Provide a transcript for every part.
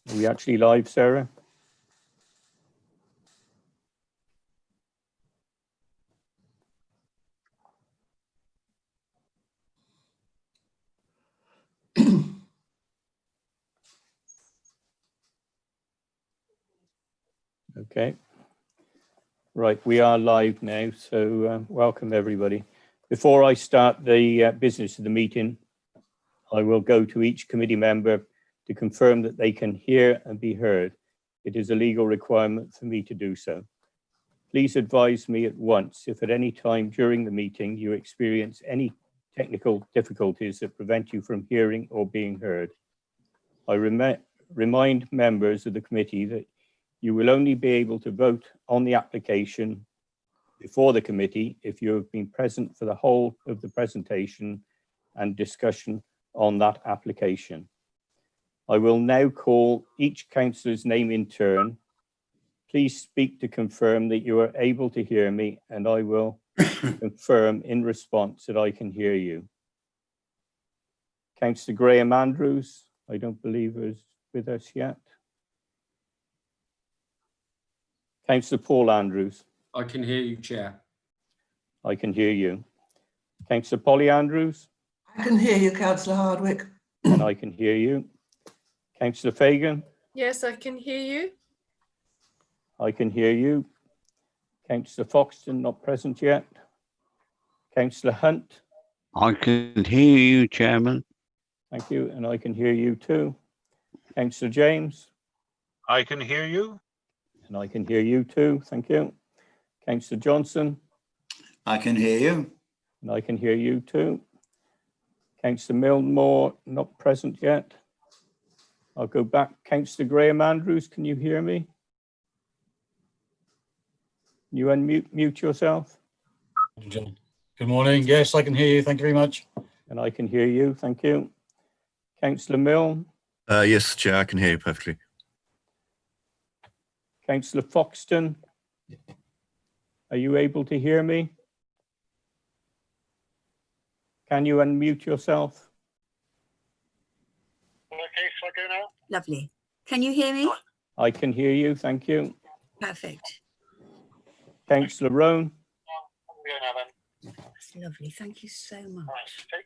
Are we actually live, Sarah? Okay. Right, we are live now, so welcome everybody. Before I start the business of the meeting, I will go to each committee member to confirm that they can hear and be heard. It is a legal requirement for me to do so. Please advise me at once if at any time during the meeting you experience any technical difficulties that prevent you from hearing or being heard. I remind members of the committee that you will only be able to vote on the application before the committee if you have been present for the whole of the presentation and discussion on that application. I will now call each councillor's name in turn. Please speak to confirm that you are able to hear me, and I will confirm in response that I can hear you. Councillor Graham Andrews, I don't believe is with us yet. Councillor Paul Andrews. I can hear you, Chair. I can hear you. Councillor Polly Andrews. I can hear you, Councillor Hardwick. And I can hear you. Councillor Fagan. Yes, I can hear you. I can hear you. Councillor Foxton, not present yet. Councillor Hunt. I can hear you, Chairman. Thank you, and I can hear you too. Councillor James. I can hear you. And I can hear you too, thank you. Councillor Johnson. I can hear you. And I can hear you too. Councillor Milmore, not present yet. I'll go back. Councillor Graham Andrews, can you hear me? Can you unmute yourself? John. Good morning. Yes, I can hear you. Thank you very much. And I can hear you. Thank you. Councillor Milne. Yes, Chair, I can hear you perfectly. Councillor Foxton. Are you able to hear me? Can you unmute yourself? Okay, so I go now? Lovely. Can you hear me? I can hear you. Thank you. Perfect. Councillor Roan. That's lovely. Thank you so much.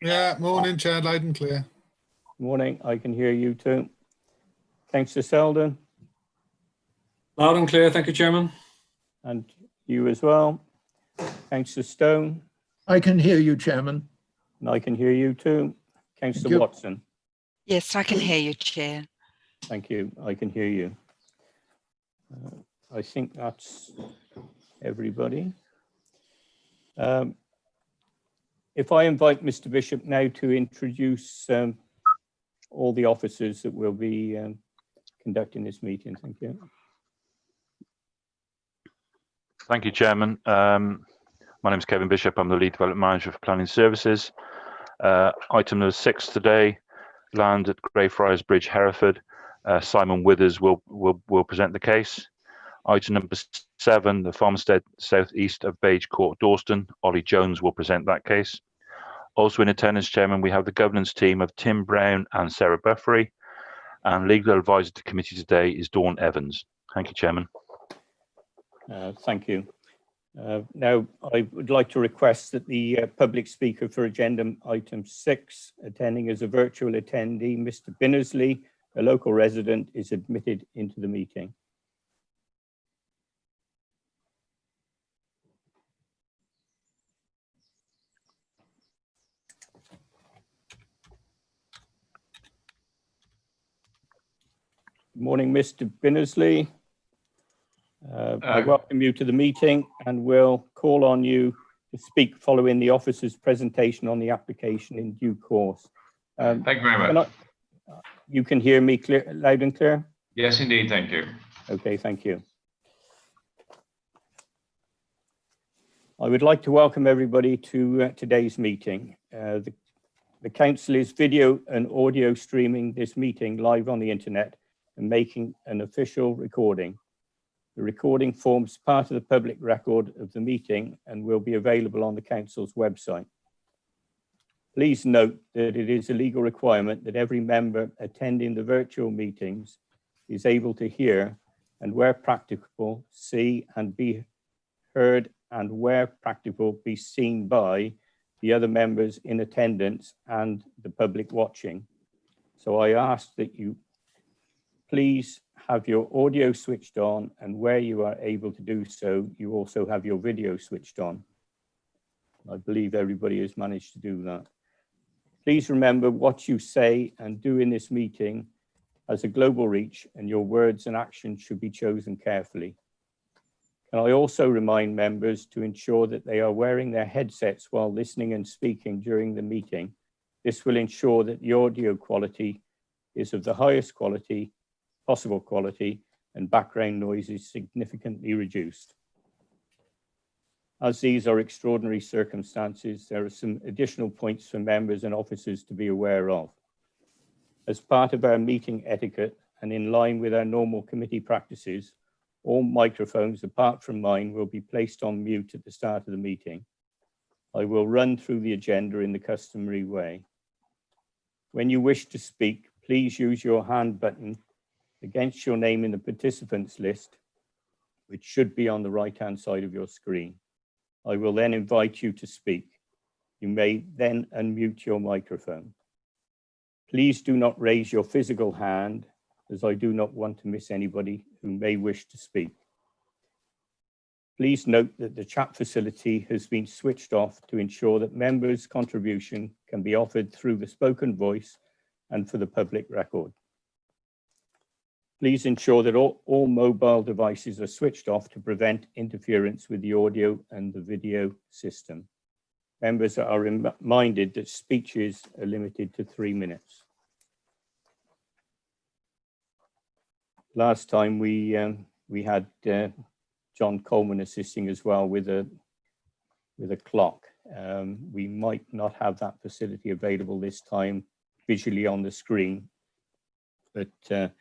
Yeah, morning, Chair, loud and clear. Morning. I can hear you too. Councillor Selden. Loud and clear. Thank you, Chairman. And you as well. Councillor Stone. I can hear you, Chairman. And I can hear you too. Councillor Watson. Yes, I can hear you, Chair. Thank you. I can hear you. I think that's everybody. If I invite Mr. Bishop now to introduce all the officers that will be conducting this meeting. Thank you. Thank you, Chairman. My name is Kevin Bishop. I'm the Lead Development Manager for Planning Services. Item number 6 today, land at Greyfriars Bridge, Hereford. Simon Withers will present the case. Item number 7, the farmstead southeast of Bage Court, Dawston. Ollie Jones will present that case. Also in attendance, Chairman, we have the governance team of Tim Brown and Sarah Buffery. And legal advisor to committee today is Dawn Evans. Thank you, Chairman. Thank you. Now, I would like to request that the public speaker for agenda item 6, attending as a virtual attendee, Mr. Binnersley, a local resident, is admitted into the meeting. Good morning, Mr. Binnersley. I welcome you to the meeting and will call on you to speak following the officer's presentation on the application in due course. Thank you very much. You can hear me loud and clear? Yes, indeed. Thank you. Okay, thank you. I would like to welcome everybody to today's meeting. The council is video and audio streaming this meeting live on the internet and making an official recording. The recording forms part of the public record of the meeting and will be available on the council's website. Please note that it is a legal requirement that every member attending the virtual meetings is able to hear and where practicable, see and be heard, and where practicable, be seen by the other members in attendance and the public watching. So I ask that you please have your audio switched on, and where you are able to do so, you also have your video switched on. I believe everybody has managed to do that. Please remember what you say and do in this meeting has a global reach, and your words and actions should be chosen carefully. Can I also remind members to ensure that they are wearing their headsets while listening and speaking during the meeting. This will ensure that the audio quality is of the highest quality, possible quality, and background noise is significantly reduced. As these are extraordinary circumstances, there are some additional points for members and officers to be aware of. As part of our meeting etiquette and in line with our normal committee practices, all microphones apart from mine will be placed on mute at the start of the meeting. I will run through the agenda in the customary way. When you wish to speak, please use your hand button against your name in the participants list, which should be on the right-hand side of your screen. I will then invite you to speak. You may then unmute your microphone. Please do not raise your physical hand, as I do not want to miss anybody who may wish to speak. Please note that the chat facility has been switched off to ensure that members' contribution can be offered through the spoken voice and for the public record. Please ensure that all mobile devices are switched off to prevent interference with the audio and the video system. Members are reminded that speeches are limited to 3 minutes. Last time we had John Coleman assisting as well with a clock. We might not have that facility available this time visually on the screen, but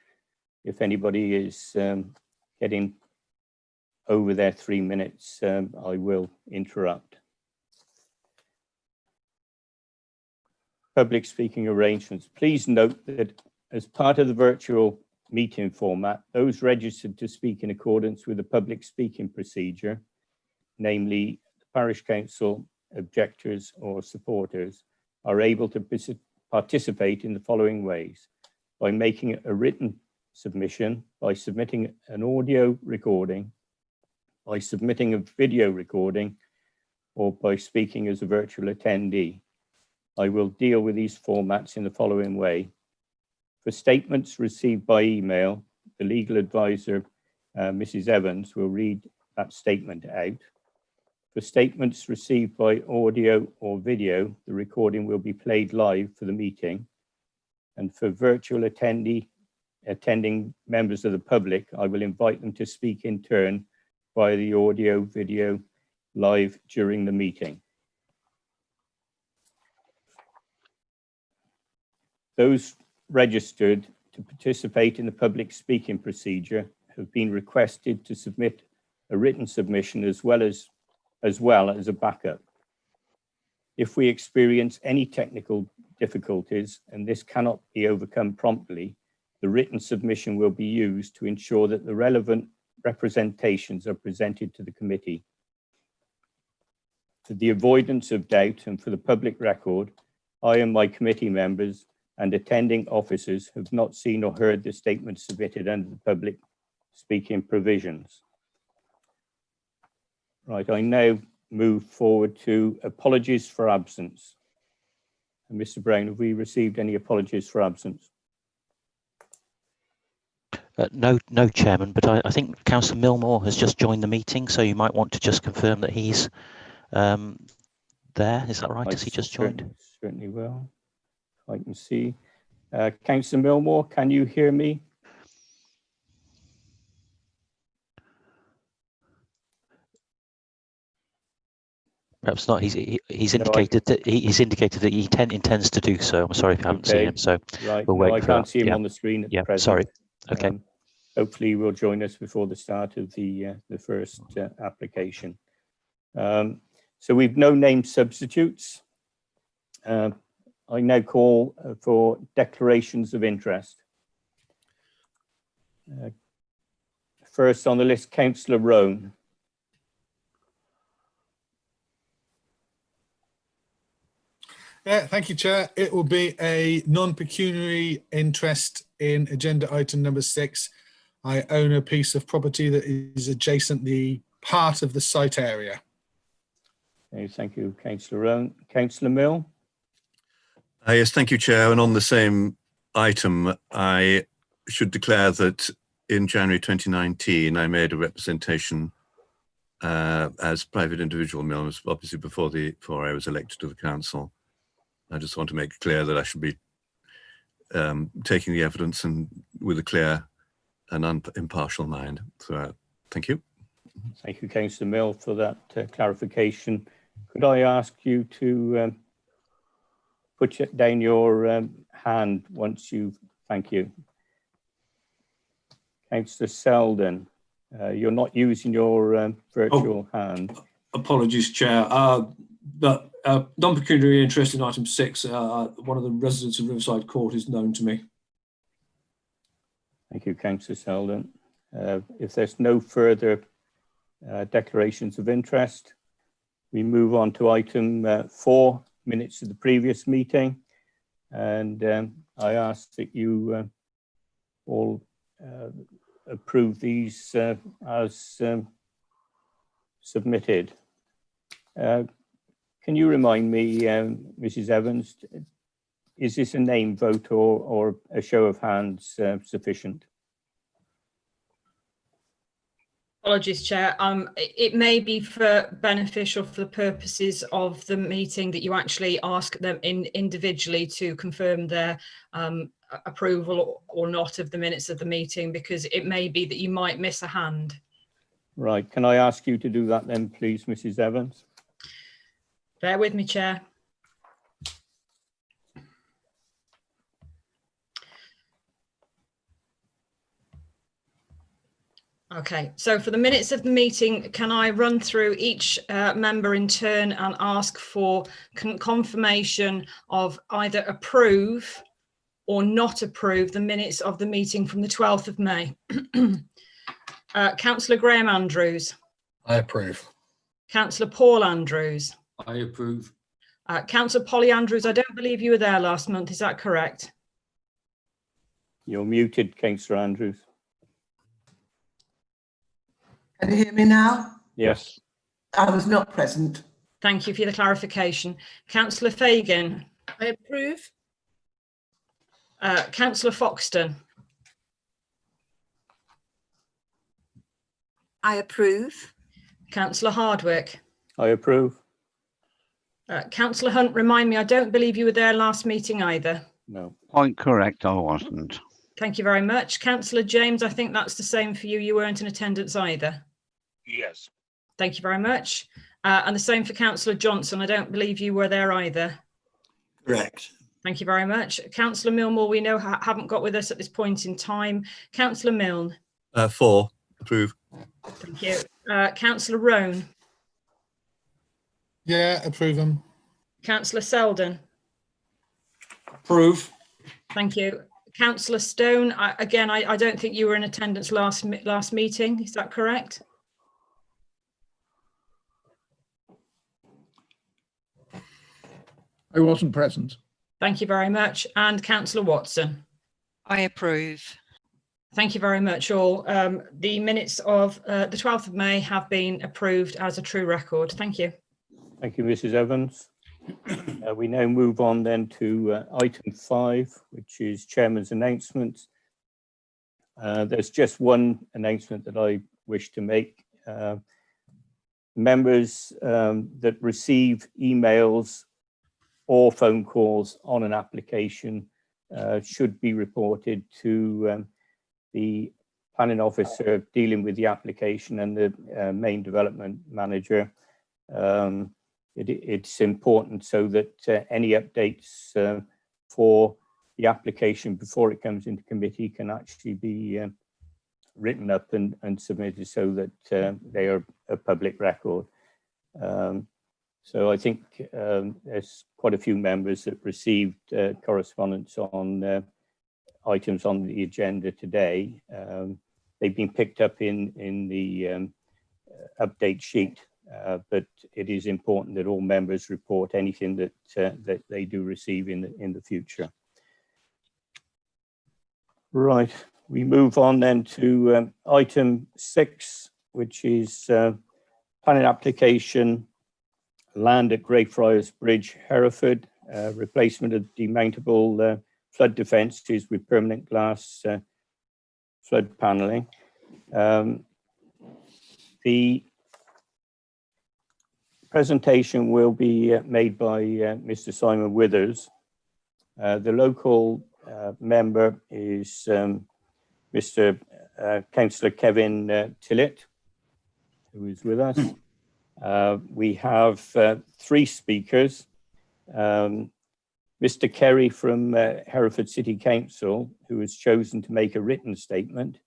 if anybody is getting over their 3 minutes, I will interrupt. Public speaking arrangements. Please note that as part of the virtual meeting format, those registered to speak in accordance with the public speaking procedure, namely the parish council, objectors or supporters, are able to participate in the following ways: by making a written submission, by submitting an audio recording, by submitting a video recording, or by speaking as a virtual attendee. I will deal with these formats in the following way. For statements received by email, the legal advisor, Mrs. Evans, will read that statement out. For statements received by audio or video, the recording will be played live for the meeting. And for virtual attending members of the public, I will invite them to speak in turn via the audio, video, live during the meeting. Those registered to participate in the public speaking procedure have been requested to submit a written submission as well as a backup. If we experience any technical difficulties and this cannot be overcome promptly, the written submission will be used to ensure that the relevant representations are presented to the committee. For the avoidance of doubt and for the public record, I and my committee members and attending officers have not seen or heard the statement submitted under the public speaking provisions. Right, I now move forward to apologies for absence. And Mr. Brown, have we received any apologies for absence? No, Chairman, but I think Councillor Millmore has just joined the meeting, so you might want to just confirm that he's there. Is that right? Has he just joined? Certainly will. I can see. Councillor Millmore, can you hear me? Perhaps not. He's indicated that he's indicated that he intends to do so. I'm sorry if I haven't seen him. So right, we'll wait I for can't that. see him on the screen at present. Sorry. Okay. Hopefully, he will join us before the start of the first application. So we've no named substitutes. I now call for declarations of interest. First on the list, Councillor Roan. Yeah, thank you, Chair. It will be a non-pecuniary interest in agenda item number 6. I own a piece of property that is adjacent the part of the site area. Okay, thank you, Councillor Roan. Councillor Mill. Yes, thank you, Chair. And on the same item, I should declare that in January 2019, I made a representation as private individual mill, obviously before I was elected to the council. I just want to make it clear that I should be taking the evidence and with a clear and impartial mind. So thank you. Thank you, Councillor Mill, for that clarification. Could I ask you to put down your hand once you've, thank you. Councillor Selden, you're not using your virtual hand. Apologies, Chair. But non-pecuniary interest in item 6, one of the residents of Riverside Court is known to me. Thank you, Councillor Selden. If there's no further declarations of interest, we move on to item 4, minutes of the previous meeting. And I ask that you all approve these as submitted. Can you remind me, Mrs. Evans, is this a name vote or a show of hands sufficient? Apologies, Chair. It may be beneficial for the purposes of the meeting that you actually ask them individually to confirm their approval or not of the minutes of the meeting, because it may be that you might miss a hand. Right. Can I ask you to do that then, please, Mrs. Evans? Bear with me, Chair. Okay, so for the minutes of the meeting, can I run through each member in turn and ask for confirmation of either approve or not approve the minutes of the meeting from the 12th of May? Councillor Graham Andrews. I approve. Councillor Paul Andrews. I approve. Councillor Polly Andrews, I don't believe you were there last month, is that correct? You're muted, Councillor Andrews. Can you hear me now? Yes. I was not present. Thank you for the clarification. Councillor Fagan. I approve. Councillor Foxton. I approve. Councillor Hardwick. I approve. Councillor Hunt, remind me, I don't believe you were there last meeting either. No. Point correct, I wasn't. Thank you very much. Councillor James, I think that's the same for you. You weren't in attendance either. Yes. Thank you very much. And the same for Councillor Johnson. I don't believe you were there either. Correct. Thank you very much. Councillor Milmore, we know haven't got with us at this point in time. Councillor Milne. 4, approve. Thank you. Councillor Roan. Yeah, approve them. Councillor Selden. Approve. Thank you. Councillor Stone. Again, I don't think you were in attendance last meeting. Is that correct? I wasn't present. Thank you very much. And Councillor Watson. I approve. Thank you very much, all. The minutes of the 12th of May have been approved as a true record. Thank you. Thank you, Mrs. Evans. We now move on then to item 5, which is Chairman's announcements. There's just one announcement that I wish to make. Members that receive emails or phone calls on an application should be reported to the planning officer dealing with the application and the main development manager. It's important so that any updates for the application before it comes into committee can actually be written up and submitted so that they are a public record. So I think there's quite a few members that received correspondence on items on the agenda today. They've been picked up in the update sheet, but it is important that all members report anything that they do receive in the future. Right, we move on then to item 6, which is planning application, land at Greyfriars Bridge, Hereford, replacement of demountable flood defences with permanent glass flood panelling. The presentation will be made by Mr. Simon Withers. The local member is Mr. Councillor Kevin Tillett, who is with us. We have 3 speakers. Mr. Kerry from Hereford City Council, who has chosen to make a written statement.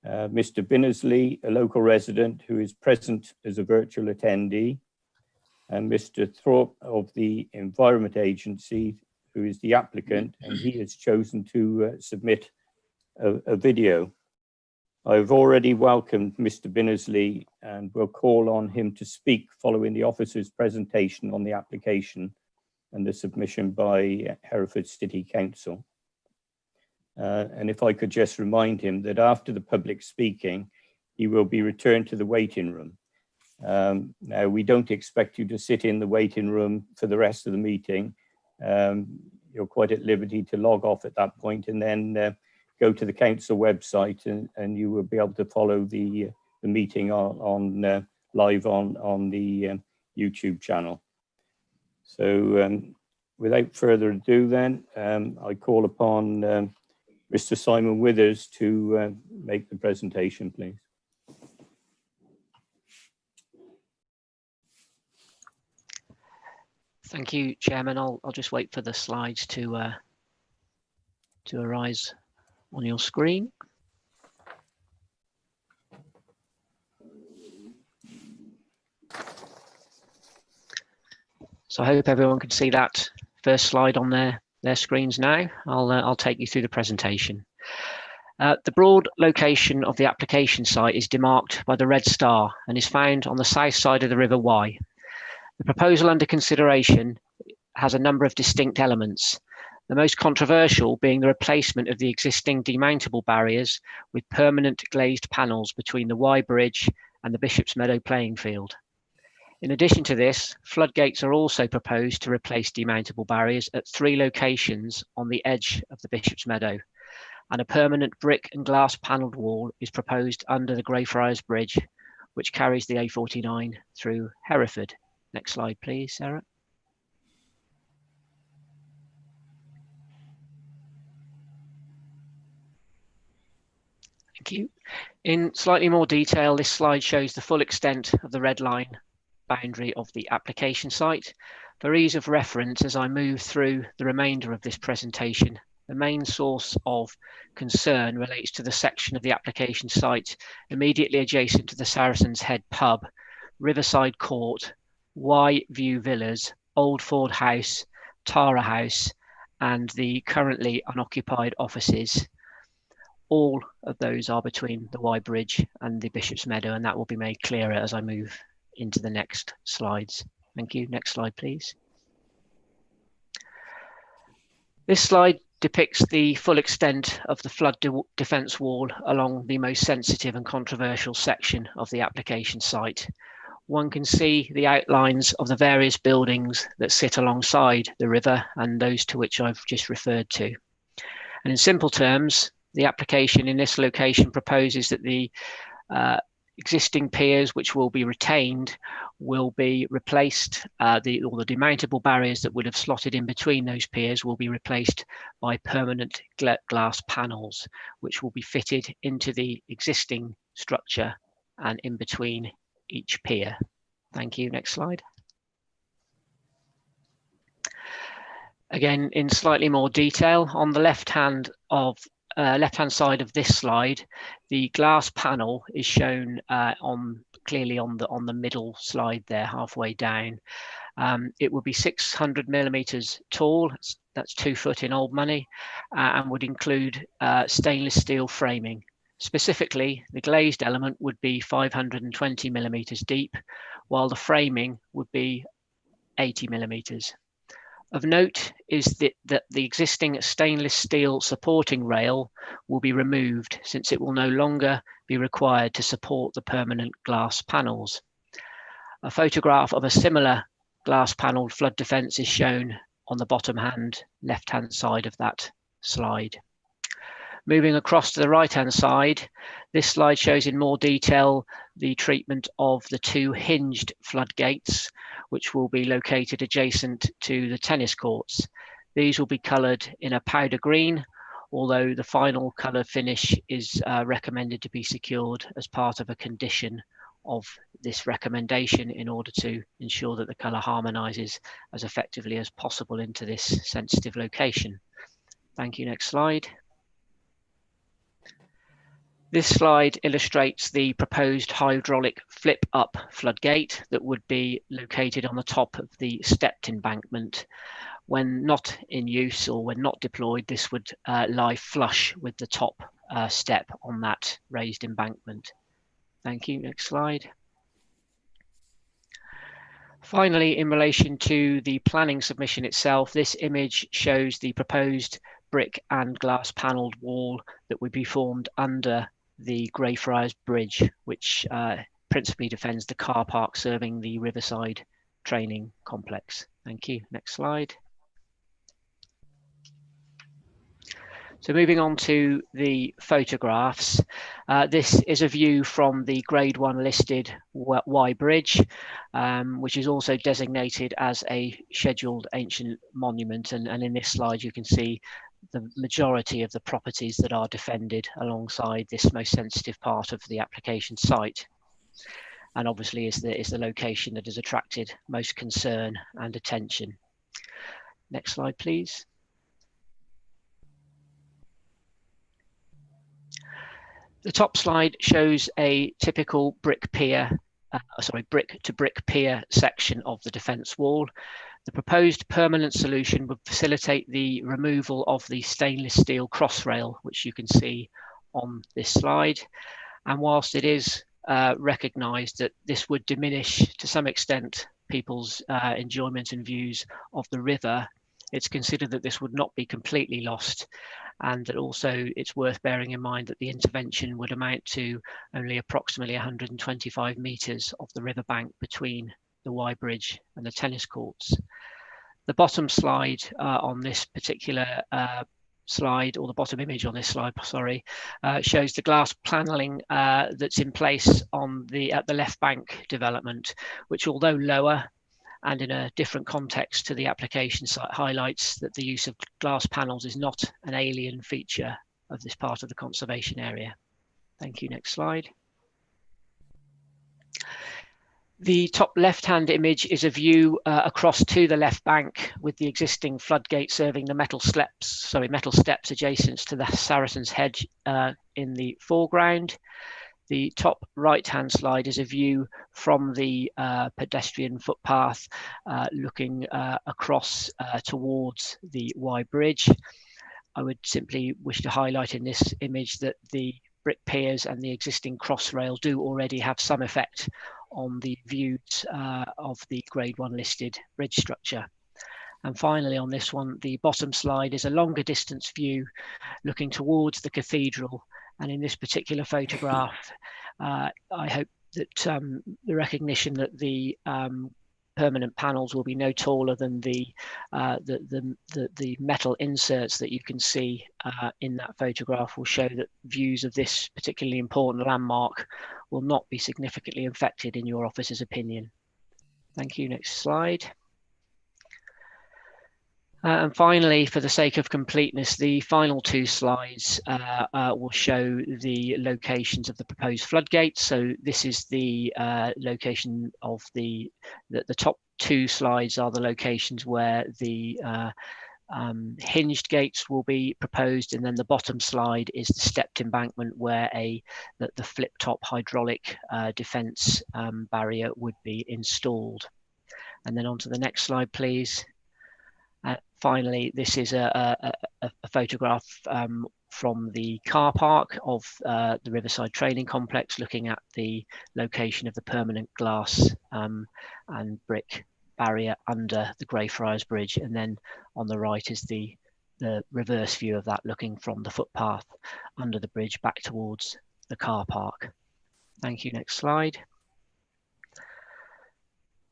Mr. Binnersley, a local resident who is present as a virtual attendee. And Mr. Thorpe of the Environment Agency, who is the applicant, and he has chosen to submit a video. I've already welcomed Mr. Binnersley and will call on him to speak following the officer's presentation on the application and the submission by Hereford City Council. And if I could just remind him that after the public speaking, he will be returned to the waiting room. Now, we don't expect you to sit in the waiting room for the rest of the meeting. You're quite at liberty to log off at that point and then go to the council website and you will be able to follow the meeting on live on the YouTube channel. So without further ado then, I call upon Mr. Simon Withers to make the presentation, please. Thank you, Chairman. I'll just wait for the slides to arise on your screen. So I hope everyone can see that first slide on their screens now. I'll take you through the presentation. The broad location of the application site is demarked by the red star and is found on the south side of the River Wye. The proposal under consideration has a number of distinct elements, the most controversial being the replacement of the existing demountable barriers with permanent glazed panels between the Wye Bridge and the Bishop's Meadow playing field. In addition to this, floodgates are also proposed to replace demountable barriers at 3 locations on the edge of the Bishop's Meadow, and a permanent brick and glass panelled wall is proposed under the Greyfriars Bridge, which carries the A49 through Hereford. Next slide, please, Sarah. Thank you. In slightly more detail, this slide shows the full extent of the red line boundary of the application site. For ease of reference, as I move through the remainder of this presentation, the main source of concern relates to the section of the application site immediately adjacent to the Saracen's Head pub, Riverside Court, Wye View Villas, Old Ford House, Tara House, and the currently unoccupied offices. All of those are between the Wye Bridge and the Bishop's Meadow, and that will be made clearer as I move into the next slides. Thank you. Next slide, please. This slide depicts the full extent of the flood defence wall along the most sensitive and controversial section of the application site. One can see the outlines of the various buildings that sit alongside the river and those to which I've just referred to. And in simple terms, the application in this location proposes that the existing piers which will be retained will be replaced, all the demountable barriers that would have slotted in between those piers will be replaced by permanent glass panels, which will be fitted into the existing structure and in between each pier. Thank you. Next slide. Again, in slightly more detail, on the left-hand side of this slide, the glass panel is shown clearly on the middle slide there, halfway down. It will be 600 millimeters tall, that's 2 foot in old money, and would include stainless steel framing. Specifically, the glazed element would be 520 millimeters deep, while the framing would be 80 millimeters. Of note is that the existing stainless steel supporting rail will be removed, since it will no longer be required to support the permanent glass panels. A photograph of a similar glass panelled flood defence is shown on the bottom left-hand side of that slide. Moving across to the right-hand side, this slide shows in more detail the treatment of the 2 hinged floodgates, which will be located adjacent to the tennis courts. These will be coloured in a powder green, although the final colour finish is recommended to be secured as part of a condition of this recommendation in order to ensure that the colour harmonises as effectively as possible into this sensitive location. Thank you. Next slide. This slide illustrates the proposed hydraulic flip-up floodgate that would be located on the top of the stepped embankment. When not in use or when not deployed, this would lie flush with the top step on that raised embankment. Thank you. Next slide. Finally, in relation to the planning submission itself, this image shows the proposed brick and glass panelled wall that would be formed under the Greyfriars Bridge, which principally defends the car park serving the Riverside training complex. Thank you. Next slide. So moving on to the photographs, this is a view from the Grade 1 listed Y Bridge, which is also designated as a scheduled ancient monument. And in this slide, you can see the majority of the properties that are defended alongside this most sensitive part of the application site. And obviously is the location that has attracted most concern and attention. Next slide, please. The top slide shows a typical brick to brick pier section of the defence wall. The proposed permanent solution would facilitate the removal of the stainless steel crossrail, which you can see on this slide. And whilst it is recognised that this would diminish to some extent people's enjoyment and views of the river, it's considered that this would not be completely lost, and that also it's worth bearing in mind that the intervention would amount to only approximately 125 metres of the riverbank between the Y Bridge and the tennis courts. The bottom slide on this particular slide, or the bottom image on this slide, sorry, shows the glass panelling that's in place on at the left bank development, which, although lower and in a different context to the application site, highlights that the use of glass panels is not an alien feature of this part of the conservation area. Thank you. Next slide. The top left-hand image is a view across to the left bank with the existing floodgate serving the metal steps adjacent to the Saracen's Head in the foreground. The top right-hand slide is a view from the pedestrian footpath looking across towards the Y Bridge. I would simply wish to highlight in this image that the brick piers and the existing crossrail do already have some effect on the views of the Grade 1 listed bridge structure. And finally, on this one, the bottom slide is a longer distance view looking towards the cathedral. And in this particular photograph, I hope that the recognition that the permanent panels will be no taller than the metal inserts that you can see in that photograph will show that views of this particularly important landmark will not be significantly affected in your office's opinion. Thank you. Next slide. And finally, for the sake of completeness, the final two slides will show the locations of the proposed floodgates. So this is the location of the top two slides are the locations where the hinged gates will be proposed, and then the bottom slide is the stepped embankment where the flip-top hydraulic defence barrier would be installed. And then on to the next slide, please. Finally, this is a photograph from the car park of the Riverside Training Complex, looking at the location of the permanent glass and brick barrier under the Greyfriars Bridge. And then on the right is the reverse view of that, looking from the footpath under the bridge back towards the car park. Thank you. Next slide.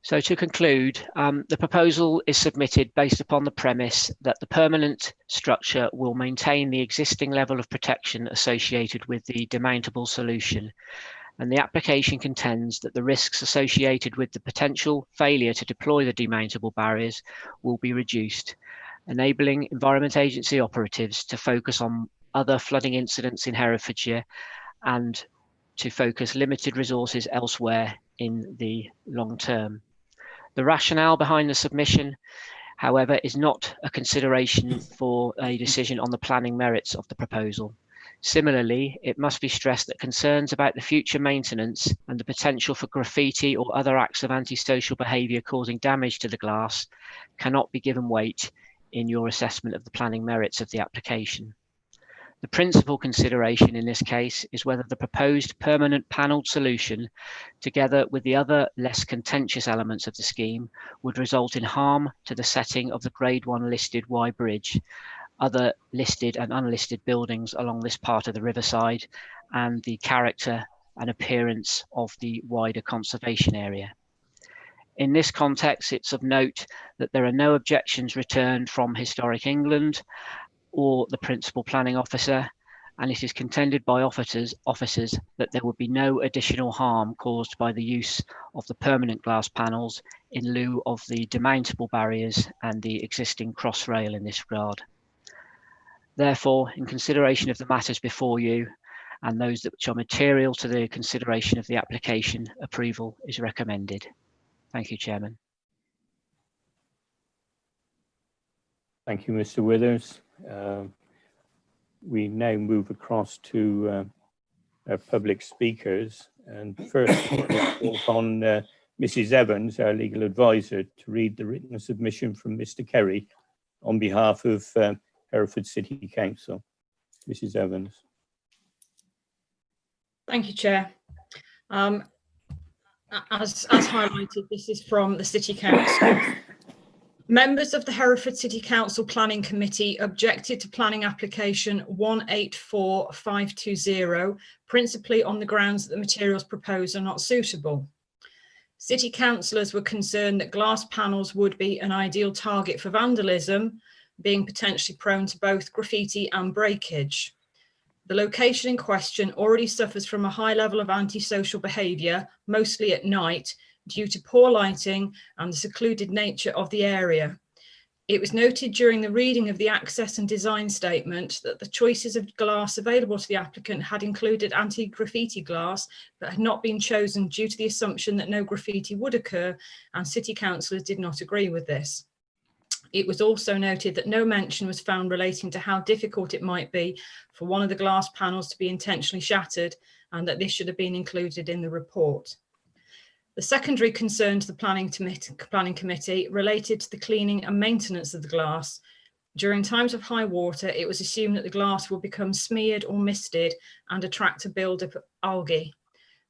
So to conclude, the proposal is submitted based upon the premise that the permanent structure will maintain the existing level of protection associated with the demountable solution, and the application contends that the risks associated with the potential failure to deploy the demountable barriers will be reduced, enabling Environment Agency operatives to focus on other flooding incidents in Herefordshire and to focus limited resources elsewhere in the long term. The rationale behind the submission, however, is not a consideration for a decision on the planning merits of the proposal. Similarly, it must be stressed that concerns about the future maintenance and the potential for graffiti or other acts of antisocial behaviour causing damage to the glass cannot be given weight in your assessment of the planning merits of the application. The principal consideration in this case is whether the proposed permanent panelled solution, together with the other less contentious elements of the scheme, would result in harm to the setting of the Grade 1 listed Y Bridge, other listed and unlisted buildings along this part of the riverside, and the character and appearance of the wider conservation area. In this context, it's of note that there are no objections returned from Historic England or the principal planning officer, and it is contended by officers that there would be no additional harm caused by the use of the permanent glass panels in lieu of the demountable barriers and the existing cross rail in this regard. Therefore, in consideration of the matters before you and those which are material to the consideration of the application, approval is recommended. Thank you, Chairman. Thank you, Mr. Withers. We now move across to public speakers, and first we'll call on Mrs. Evans, our legal advisor, to read the written submission from Mr. Kerry on behalf of Hereford City Council. Mrs. Evans. Thank you, Chair. As highlighted, this is from the City Council. Members of the Hereford City Council Planning Committee objected to planning application 184520, principally on the grounds that the materials proposed are not suitable. City councillors were concerned that glass panels would be an ideal target for vandalism, being potentially prone to both graffiti and breakage. The location in question already suffers from a high level of antisocial behaviour, mostly at night, due to poor lighting and the secluded nature of the area. It was noted during the reading of the access and design statement that the choices of glass available to the applicant had included anti-graffiti glass, but had not been chosen due to the assumption that no graffiti would occur, and city councillors did not agree with this. It was also noted that no mention was found relating to how difficult it might be for one of the glass panels to be intentionally shattered, and that this should have been included in the report. The secondary concern to the planning committee related to the cleaning and maintenance of the glass. During times of high water, it was assumed that the glass would become smeared or misted and attract a build-up of algae.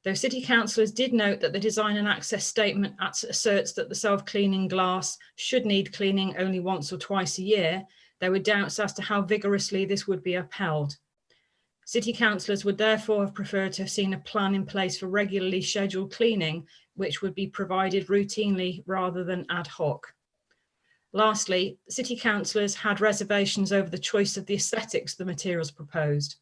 Though city councillors did note that the design and access statement asserts that the self-cleaning glass should need cleaning only once or twice a year, there were doubts as to how vigorously this would be upheld. City councillors would therefore have preferred to have seen a plan in place for regularly scheduled cleaning, which would be provided routinely rather than ad hoc. Lastly, city councillors had reservations over the choice of the aesthetics of the materials proposed.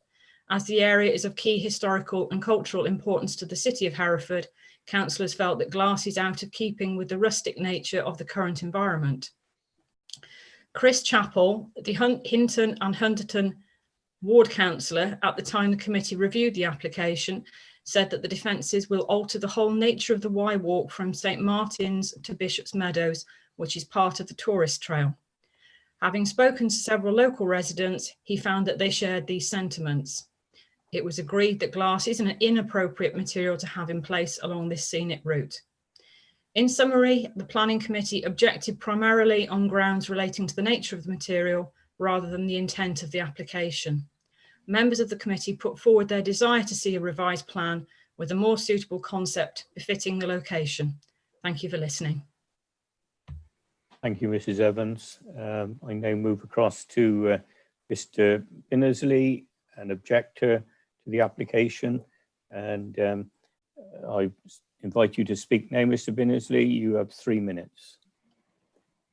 As the area is of key historical and cultural importance to the city of Hereford, councillors felt that glass is out of keeping with the rustic nature of the current environment. Chris Chappell, the Hinton and Hunterton ward councillor at the time the committee reviewed the application, said that the defences will alter the whole nature of the Y Walk from St Martin's to Bishop's Meadows, which is part of the tourist trail. Having spoken to several local residents, he found that they shared these sentiments. It was agreed that glass is an inappropriate material to have in place along this scenic route. In summary, the Planning Committee objected primarily on grounds relating to the nature of the material rather than the intent of the application. Members of the committee put forward their desire to see a revised plan with a more suitable concept befitting the location. Thank you for listening. Thank you, Mrs. Evans. I now move across to Mr. Binnersley, an objector to the application. And I invite you to speak now, Mr. Binnersley. You have 3 minutes.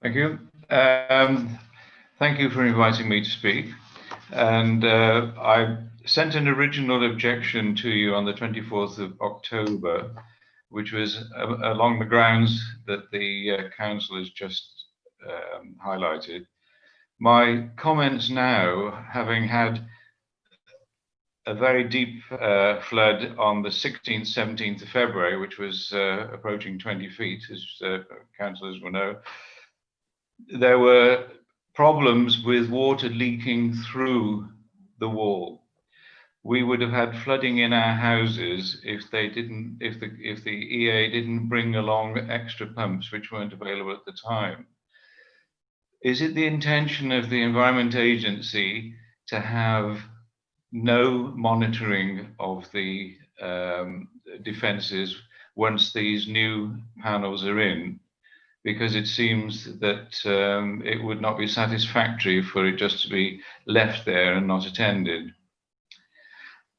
Thank you. Thank you for inviting me to speak. And I sent an original objection to you on the 24th of October, which was along the grounds that the council has just highlighted. My comments now, having had a very deep flood on the 16th, 17th of February, which was approaching 20 feet, as councillors will know, there were problems with water leaking through the wall. We would have had flooding in our houses if they didn't, if the EA didn't bring along extra pumps which weren't available at the time. Is it the intention of the Environment Agency to have no monitoring of the defences once these new panels are in? Because it seems that it would not be satisfactory for it just to be left there and not attended.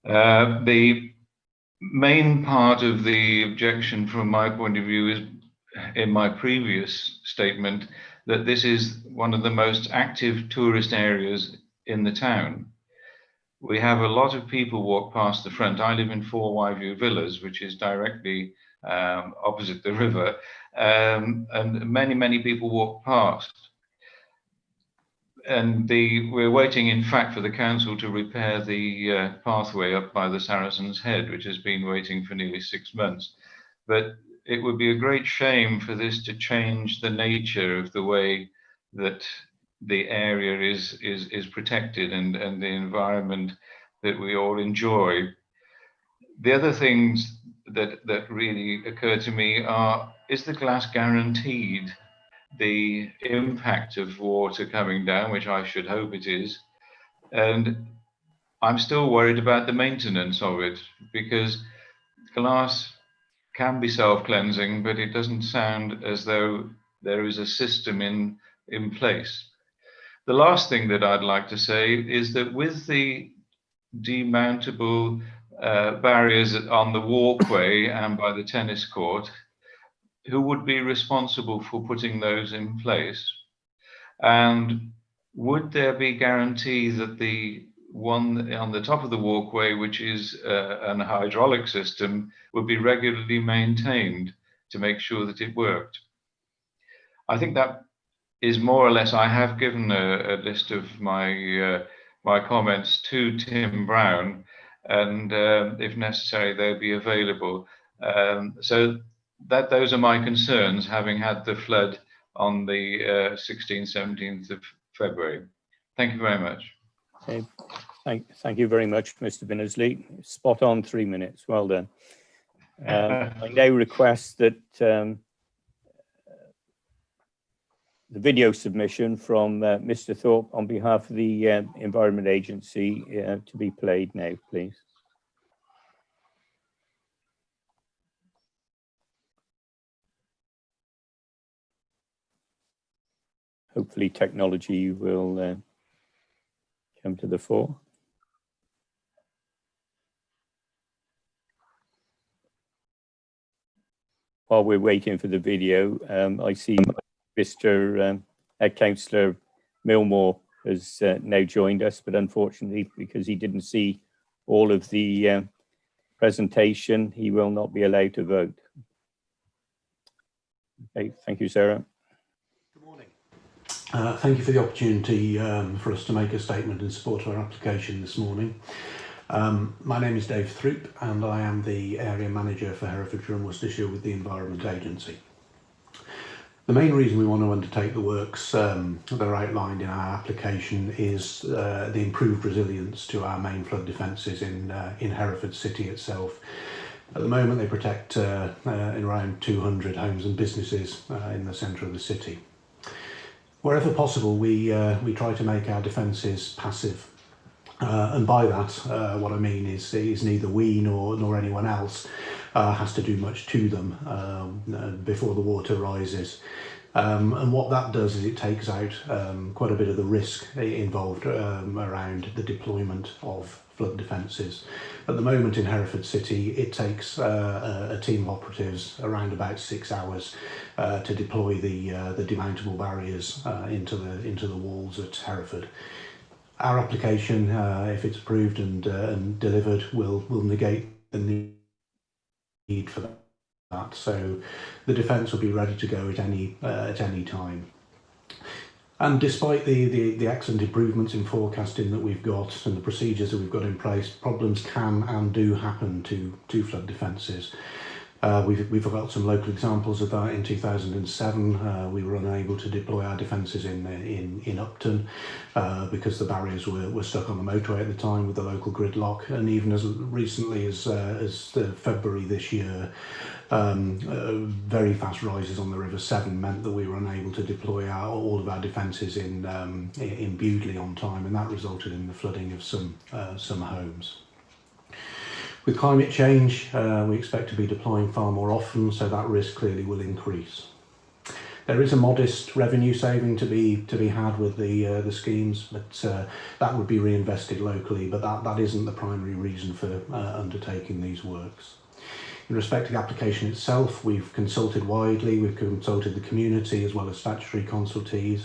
The main part of the objection from my point of view is in my previous statement that this is one of the most active tourist areas in the town. We have a lot of people walk past the front. I live in 4 Wyview Villas, which is directly opposite the river, and many people walk past. And we're waiting, in fact, for the council to repair the pathway up by the Saracen's Head, which has been waiting for nearly 6 months. But it would be a great shame for this to change the nature of the way that the area is protected and the environment that we all enjoy. The other things that really occur to me are, is the glass guaranteed? The impact of water coming down, which I should hope it is, and I'm still worried about the maintenance of it, because glass can be self-cleansing, but it doesn't sound as though there is a system in place. The last thing that I'd like to say is that with the demountable barriers on the walkway and by the tennis court, who would be responsible for putting those in place? And would there be guarantee that the one on the top of the walkway, which is an hydraulic system, would be regularly maintained to make sure that it worked? I think that is more or less, I have given a list of my my comments to Tim Brown, and if necessary, they'll be available. So those are my concerns, having had the flood on the 16th, 17th of February. Thank you very much. Okay. Thank you very much, Mr. Binnersley. Spot on 3 minutes. Well done. I now request that the video submission from Mr. Thorpe on behalf of the Environment Agency to be played now, please. Hopefully technology will come to the fore. While we're waiting for the video, I see Mr. Councillor Milmore has now joined us, but unfortunately, because he didn't see all of the presentation, he will not be allowed to vote. Okay, thank you, Sarah. Thank you for the opportunity for us to make a statement in support of our application this morning. My name is Dave Throop and I am the Area Manager for Herefordshire and Worcestershire with the Environment Agency. The main reason we want to undertake the works that are outlined in our application is the improved resilience to our main flood defences in Hereford City itself. At the moment, they protect around 200 homes and businesses in the centre of the city. Wherever possible, we try to make our defences passive. And by that, what I mean is neither we nor anyone else has to do much to them before the water rises. And what that does is it takes out quite a bit of the risk involved around the deployment of flood defences. At the moment in Hereford City, it takes a team of operatives around about 6 hours to deploy the demountable barriers into the walls at Hereford. Our application, if it's approved and delivered, will negate the need for that. So the defence will be ready to go at any time. And despite the excellent improvements in forecasting that we've got and the procedures that we've got in place, problems can and do happen to flood defences. We've got some local examples of that. In 2007, we were unable to deploy our defences in Upton because the barriers were stuck on the motorway at the time with the local gridlock. And even as recently as February this year, very fast rises on the River Severn meant that we were unable to deploy all of our defences in Bewdley on time, and that resulted in the flooding of some homes. With climate change, we expect to be deploying far more often, so that risk clearly will increase. There is a modest revenue saving to be had with the schemes, but that would be reinvested locally, but that isn't the primary reason for undertaking these works. In respect to the application itself, we've consulted widely, we've consulted the community as well as statutory consultees,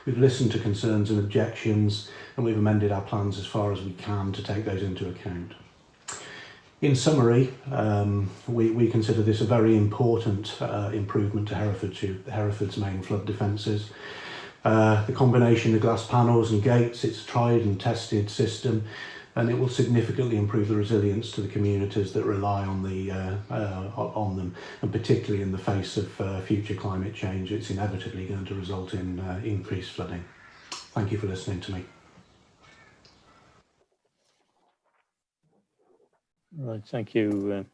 we've listened to concerns and objections, and we've amended our plans as far as we can to take those into account. In summary, we consider this a very important improvement to Hereford's main flood defences. The combination of glass panels and gates, it's a tried and tested system, and it will significantly improve the resilience to the communities that rely on them, and particularly in the face of future climate change, it's inevitably going to result in increased flooding. Thank you for listening to me. Right, thank you,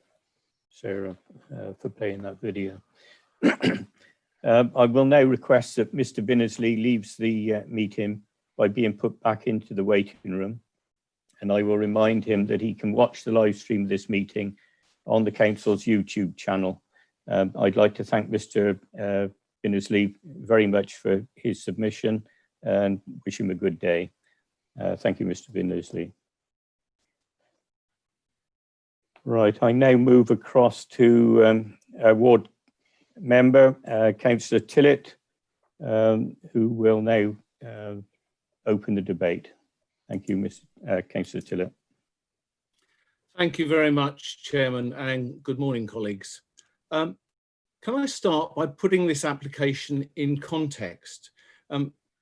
Sarah, for playing that video. I will now request that Mr. Binnersley leaves the meeting by being put back into the waiting room, and I will remind him that he can watch the live stream of this meeting on the Council's YouTube channel. I'd like to thank Mr. Binnersley very much for his submission and wish him a good day. Thank you, Mr. Binnersley. Right, I now move across to our ward member, Councillor Tillett, who will now open the debate. Thank you, Councillor Tillett. Thank you very much, Chairman, and good morning, colleagues. Can I start by putting this application in context?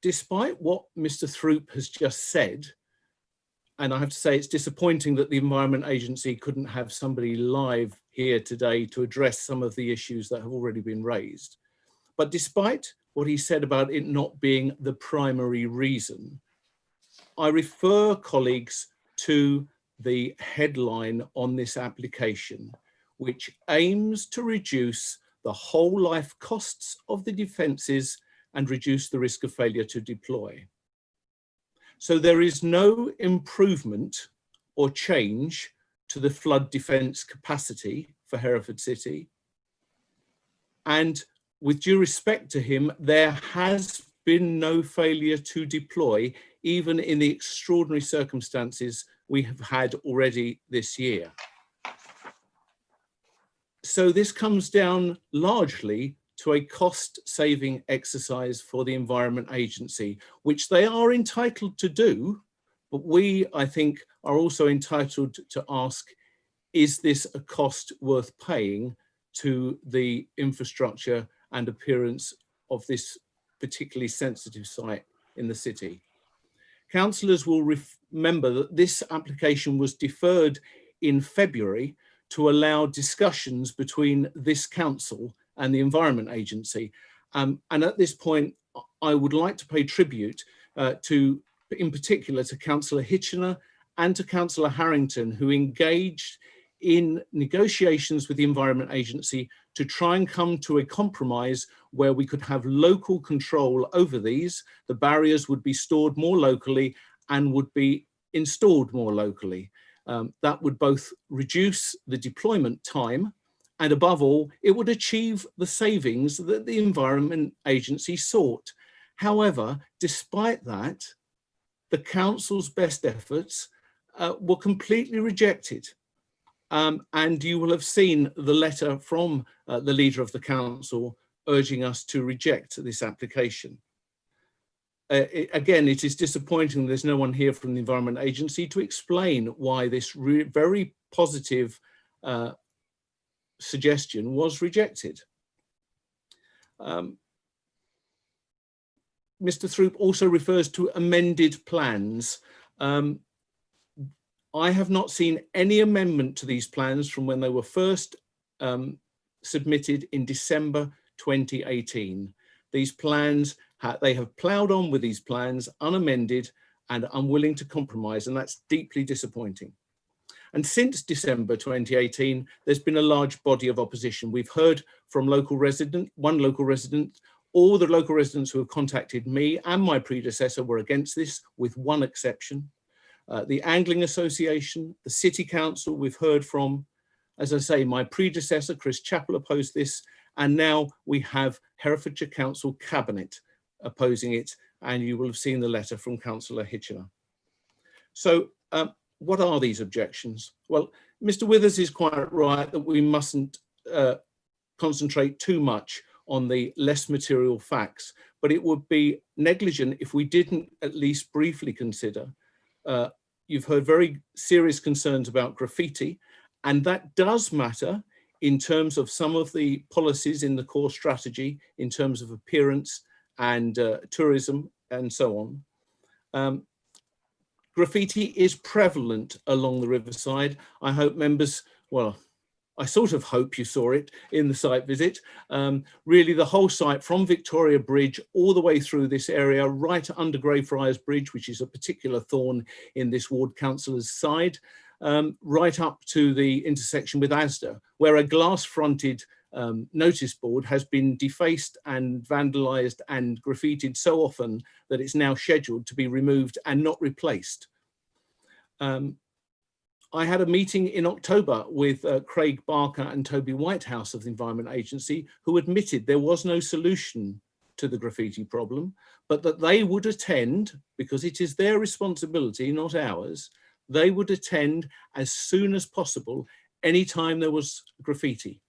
Despite what Mr. Throop has just said, and I have to say it's disappointing that the Environment Agency couldn't have somebody live here today to address some of the issues that have already been raised. But despite what he said about it not being the primary reason, I refer colleagues to the headline on this application, which aims to reduce the whole life costs of the defences and reduce the risk of failure to deploy. So there is no improvement or change to the flood defence capacity for Hereford City. And with due respect to him, there has been no failure to deploy, even in the extraordinary circumstances we have had already this year. So this comes down largely to a cost-saving exercise for the Environment Agency, which they are entitled to do, but we, I think, are also entitled to ask, is this a cost worth paying to the infrastructure and appearance of this particularly sensitive site in the city? Councillors will remember that this application was deferred in February to allow discussions between this council and the Environment Agency. And at this point, I would like to pay tribute in particular to Councillor Hitchener and to Councillor Harrington, who engaged in negotiations with the Environment Agency to try and come to a compromise where we could have local control over these. The barriers would be stored more locally and would be installed more locally. That would both reduce the deployment time, and above all, it would achieve the savings that the Environment Agency sought. However, despite that, the council's best efforts were completely rejected. And you will have seen the letter from the leader of the council urging us to reject this application. Again, it is disappointing there's no one here from the Environment Agency to explain why this very positive suggestion was rejected. Mr. Throop also refers to amended plans. I have not seen any amendment to these plans from when they were first submitted in December 2018. These plans, they have ploughed on with these plans unamended and unwilling to compromise, and that's deeply disappointing. And since December 2018, there's been a large body of opposition. We've heard from one local resident. All the local residents who have contacted me and my predecessor were against this, with one exception. The Angling Association, the City Council we've heard from. As I say, my predecessor, Chris Chappell, opposed this, and now we have Herefordshire Council Cabinet opposing it, and you will have seen the letter from Councillor Hitchener. So what are these objections? Well, Mr. Withers is quite right that we mustn't concentrate too much on the less material facts, but it would be negligent if we didn't at least briefly consider. You've heard very serious concerns about graffiti, and that does matter in terms of some of the policies in the core strategy, in terms of appearance and tourism and so on. Graffiti is prevalent along the riverside. I hope members, well, I sort of hope you saw it in the site visit. Really the whole site from Victoria Bridge all the way through this area, right under Greyfriars Bridge, which is a particular thorn in this ward councillor's side, right up to the intersection with Asda, where a glass-fronted notice board has been defaced and vandalised and graffitied so often that it's now scheduled to be removed and not replaced. I had a meeting in October with Craig Barker and Toby Whitehouse of the Environment Agency, who admitted there was no solution to the graffiti problem, but that they would attend, because it is their responsibility, not ours, they would attend as soon as possible anytime there was graffiti.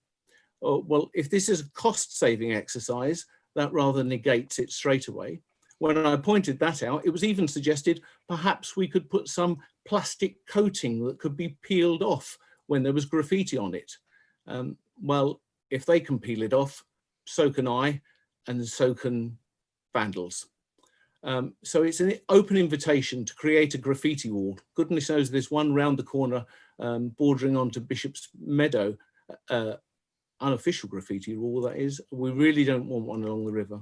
Well, if this is a cost-saving exercise, that rather negates it straight away. When I pointed that out, it was even suggested perhaps we could put some plastic coating that could be peeled off when there was graffiti on it. Well, if they can peel it off, so can I, and so can vandals. So it's an open invitation to create a graffiti wall. Goodness knows there's one round the corner bordering onto Bishop's Meadow, unofficial graffiti wall that is. We really don't want one along the river.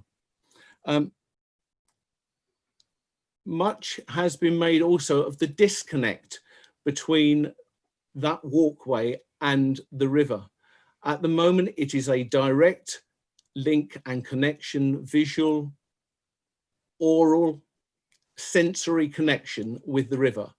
Much has been made also of the disconnect between that walkway and the river. At the moment, it is a direct link and connection, visual, oral, sensory connection with the river.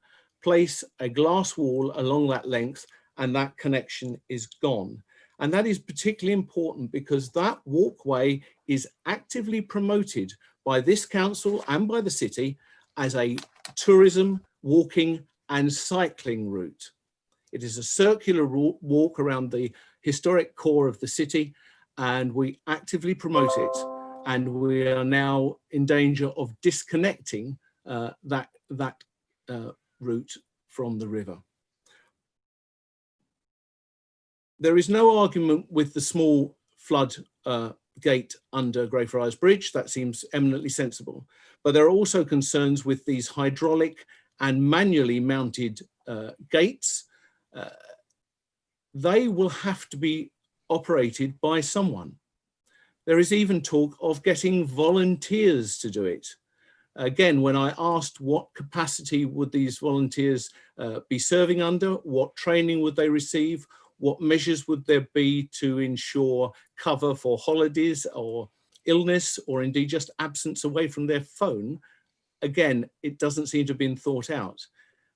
Place a glass wall along that length and that connection is gone. And that is particularly important because that walkway is actively promoted by this council and by the city as a tourism, walking and cycling route. It is a circular walk around the historic core of the city, and we actively promote it. And we are now in danger of disconnecting that route from the river. There is no argument with the small flood gate under Greyfriars Bridge. That seems eminently sensible. But there are also concerns with these hydraulic and manually mounted gates. They will have to be operated by someone. There is even talk of getting volunteers to do it. Again, when I asked what capacity would these volunteers be serving under, what training would they receive, what measures would there be to ensure cover for holidays or illness, or indeed just absence away from their phone, again, it doesn't seem to have been thought out.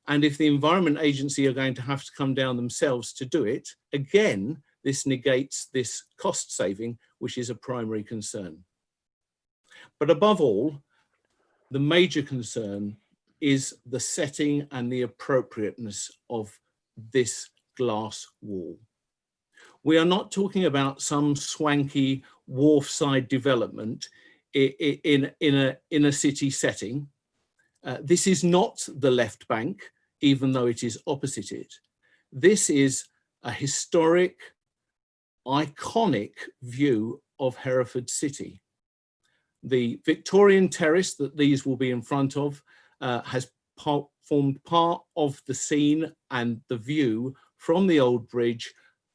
And if the Environment Agency are going to have to come down themselves to do it, again, this negates this cost saving, which is a primary concern. But above all, the major concern is the setting and the appropriateness of this glass wall. We are not talking about some swanky wharfside development in a city setting. This is not the left bank, even though it is opposite it. This is a historic, iconic view of Hereford City. The Victorian terrace that these will be in front of has formed part of the scene and the view from the old bridge,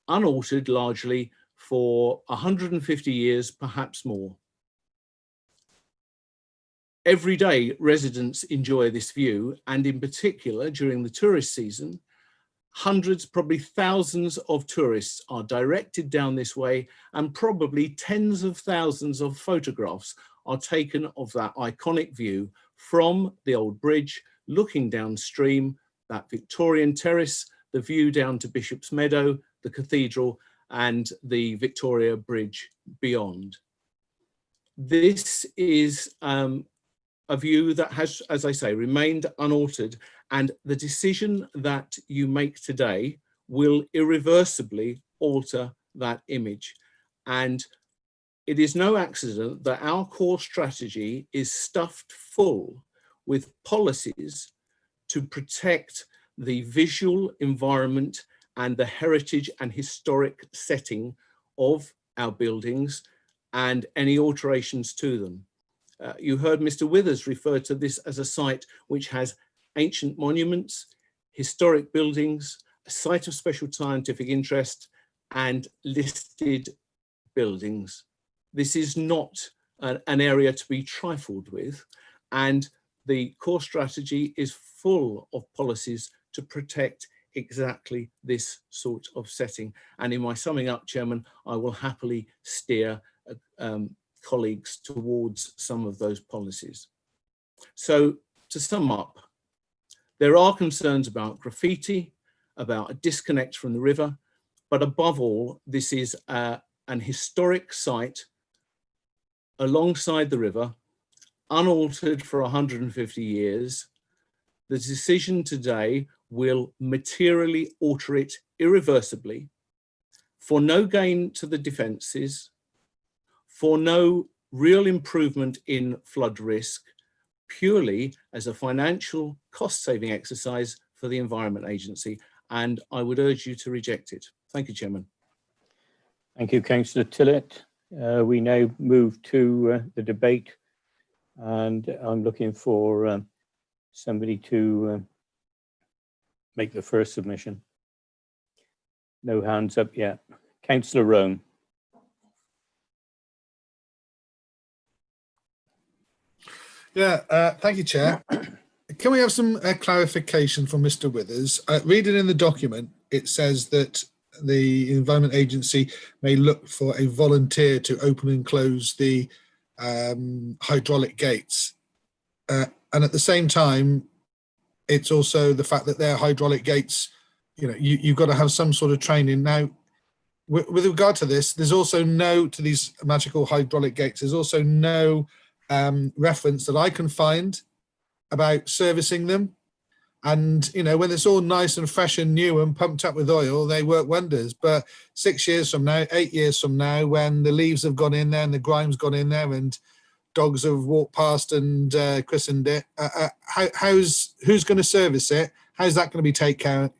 unaltered largely for 150 years, perhaps more. Every day, residents enjoy this view, and in particular, during the tourist season, hundreds, probably thousands of tourists are directed down this way, and probably tens of thousands of photographs are taken of that iconic view from the old bridge, looking downstream, that Victorian terrace, the view down to Bishop's Meadow, the cathedral, and the Victoria Bridge beyond. This is a view that has, as I say, remained unaltered, and the decision that you make today will irreversibly alter that image. And it is no accident that our core strategy is stuffed full with policies to protect the visual environment and the heritage and historic setting of our buildings and any alterations to them. You heard Mr. Withers refer to this as a site which has ancient monuments, historic buildings, a site of special scientific interest, and listed buildings. This is not an area to be trifled with, and the core strategy is full of policies to protect exactly this sort of setting. And in my summing up, Chairman, I will happily steer colleagues towards some of those policies. So to sum up, there are concerns about graffiti, about a disconnect from the river, but above all, this is an historic site alongside the river, unaltered for 150 years. The decision today will materially alter it irreversibly, for no gain to the defences, for no real improvement in flood risk, purely as a financial cost-saving exercise for the Environment Agency. And I would urge you to reject it. Thank you, Chairman. Thank you, Councillor Tillett. We now move to the debate, and I'm looking for somebody to make the first submission. No hands up yet. Councillor Roan. Yeah, thank you, Chair. Can we have some clarification from Mr. Withers? Reading in the document, it says that the Environment Agency may look for a volunteer to open and close the hydraulic gates. And at the same time, it's also the fact that they're hydraulic gates, you know, you've got to have some sort of training. Now, with regard to this, there's also no, to these magical hydraulic gates, there's also no reference that I can find about servicing them. And, you know, when it's all nice and fresh and new and pumped up with oil, they work wonders. But 6 years from now, 8 years from now, when the leaves have gone in there and the grime's gone in there and dogs have walked past and christened it, who's going to service it? How's that going to be taken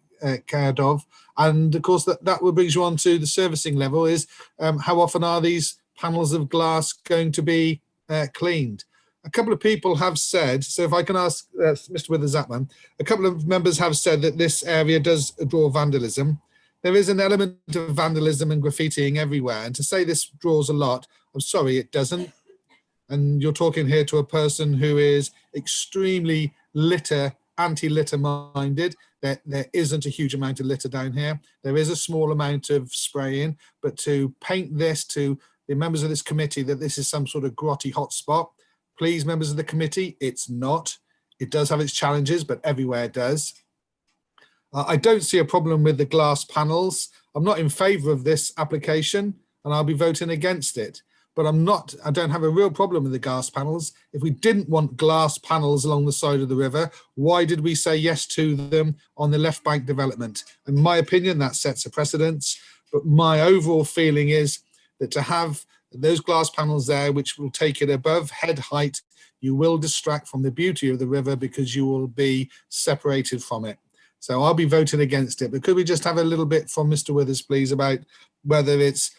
care of? And of course, that will brings you on to the servicing level is how often are these panels of glass going to be cleaned? A couple of people have said, so if I can ask Mr. Withers-Atman, a couple of members have said that this area does draw vandalism. There is an element of vandalism and graffitiing everywhere. And to say this draws a lot, I'm sorry, it doesn't. And you're talking here to a person who is extremely anti-litter minded. There isn't a huge amount of litter down here. There is a small amount of spraying, but to paint this to the members of this committee that this is some sort of grotty hotspot, please, members of the committee, it's not. It does have its challenges, but everywhere does. I don't see a problem with the glass panels. I'm not in favour of this application, and I'll be voting against it. But I don't have a real problem with the glass panels. If we didn't want glass panels along the side of the river, why did we say yes to them on the left bank development? In my opinion, that sets a precedence. But my overall feeling is that to have those glass panels there, which will take it above head height, you will distract from the beauty of the river because you will be separated from it. So I'll be voting against it. But could we just have a little bit from Mr. Withers, please, about whether it's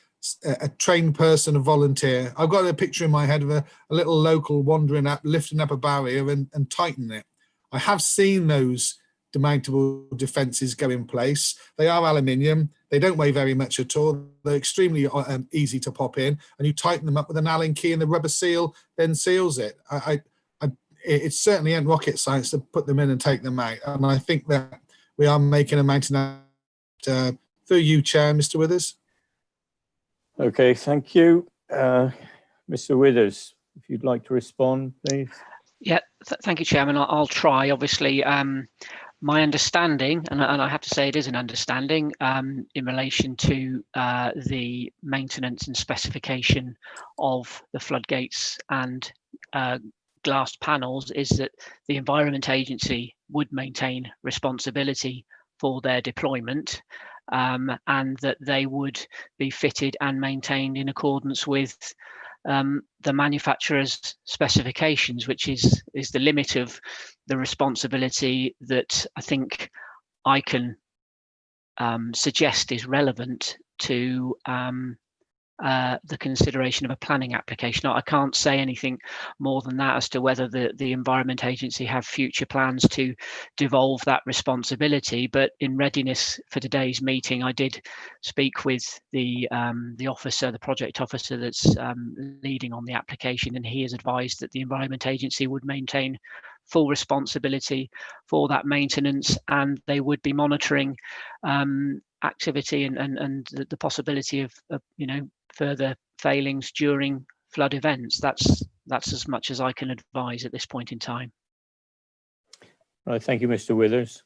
a trained person, a volunteer? I've got a picture in my head of a little local wandering up, lifting up a barrier and tightening it. I have seen those demountable defences go in place. They are aluminium. They don't weigh very much at all. They're extremely easy to pop in, and you tighten them up with an Allen key, and the rubber seal then seals it. It certainly ain't rocket science to put them in and take them out. And I think that we are making a mountain out. Through you, Chair, Mr. Withers. Okay, thank you. Mr. Withers, if you'd like to respond, please. Yeah, thank you, Chairman. I'll try. Obviously, my understanding, and I have to say it is an understanding in relation to the maintenance and specification of the floodgates and glass panels, is that the Environment Agency would maintain responsibility for their deployment, and that they would be fitted and maintained in accordance with the manufacturer's specifications, which is the limit of the responsibility that I think I can suggest is relevant to the consideration of a planning application. Now, I can't say anything more than that as to whether the Environment Agency have future plans to devolve that responsibility. But in readiness for today's meeting, I did speak with the officer, the project officer that's leading on the application, and he has advised that the Environment Agency would maintain full responsibility for that maintenance, and they would be monitoring activity and the possibility of further failings during flood events. That's as much as I can advise at this point in time. Right, thank you, Mr. Withers.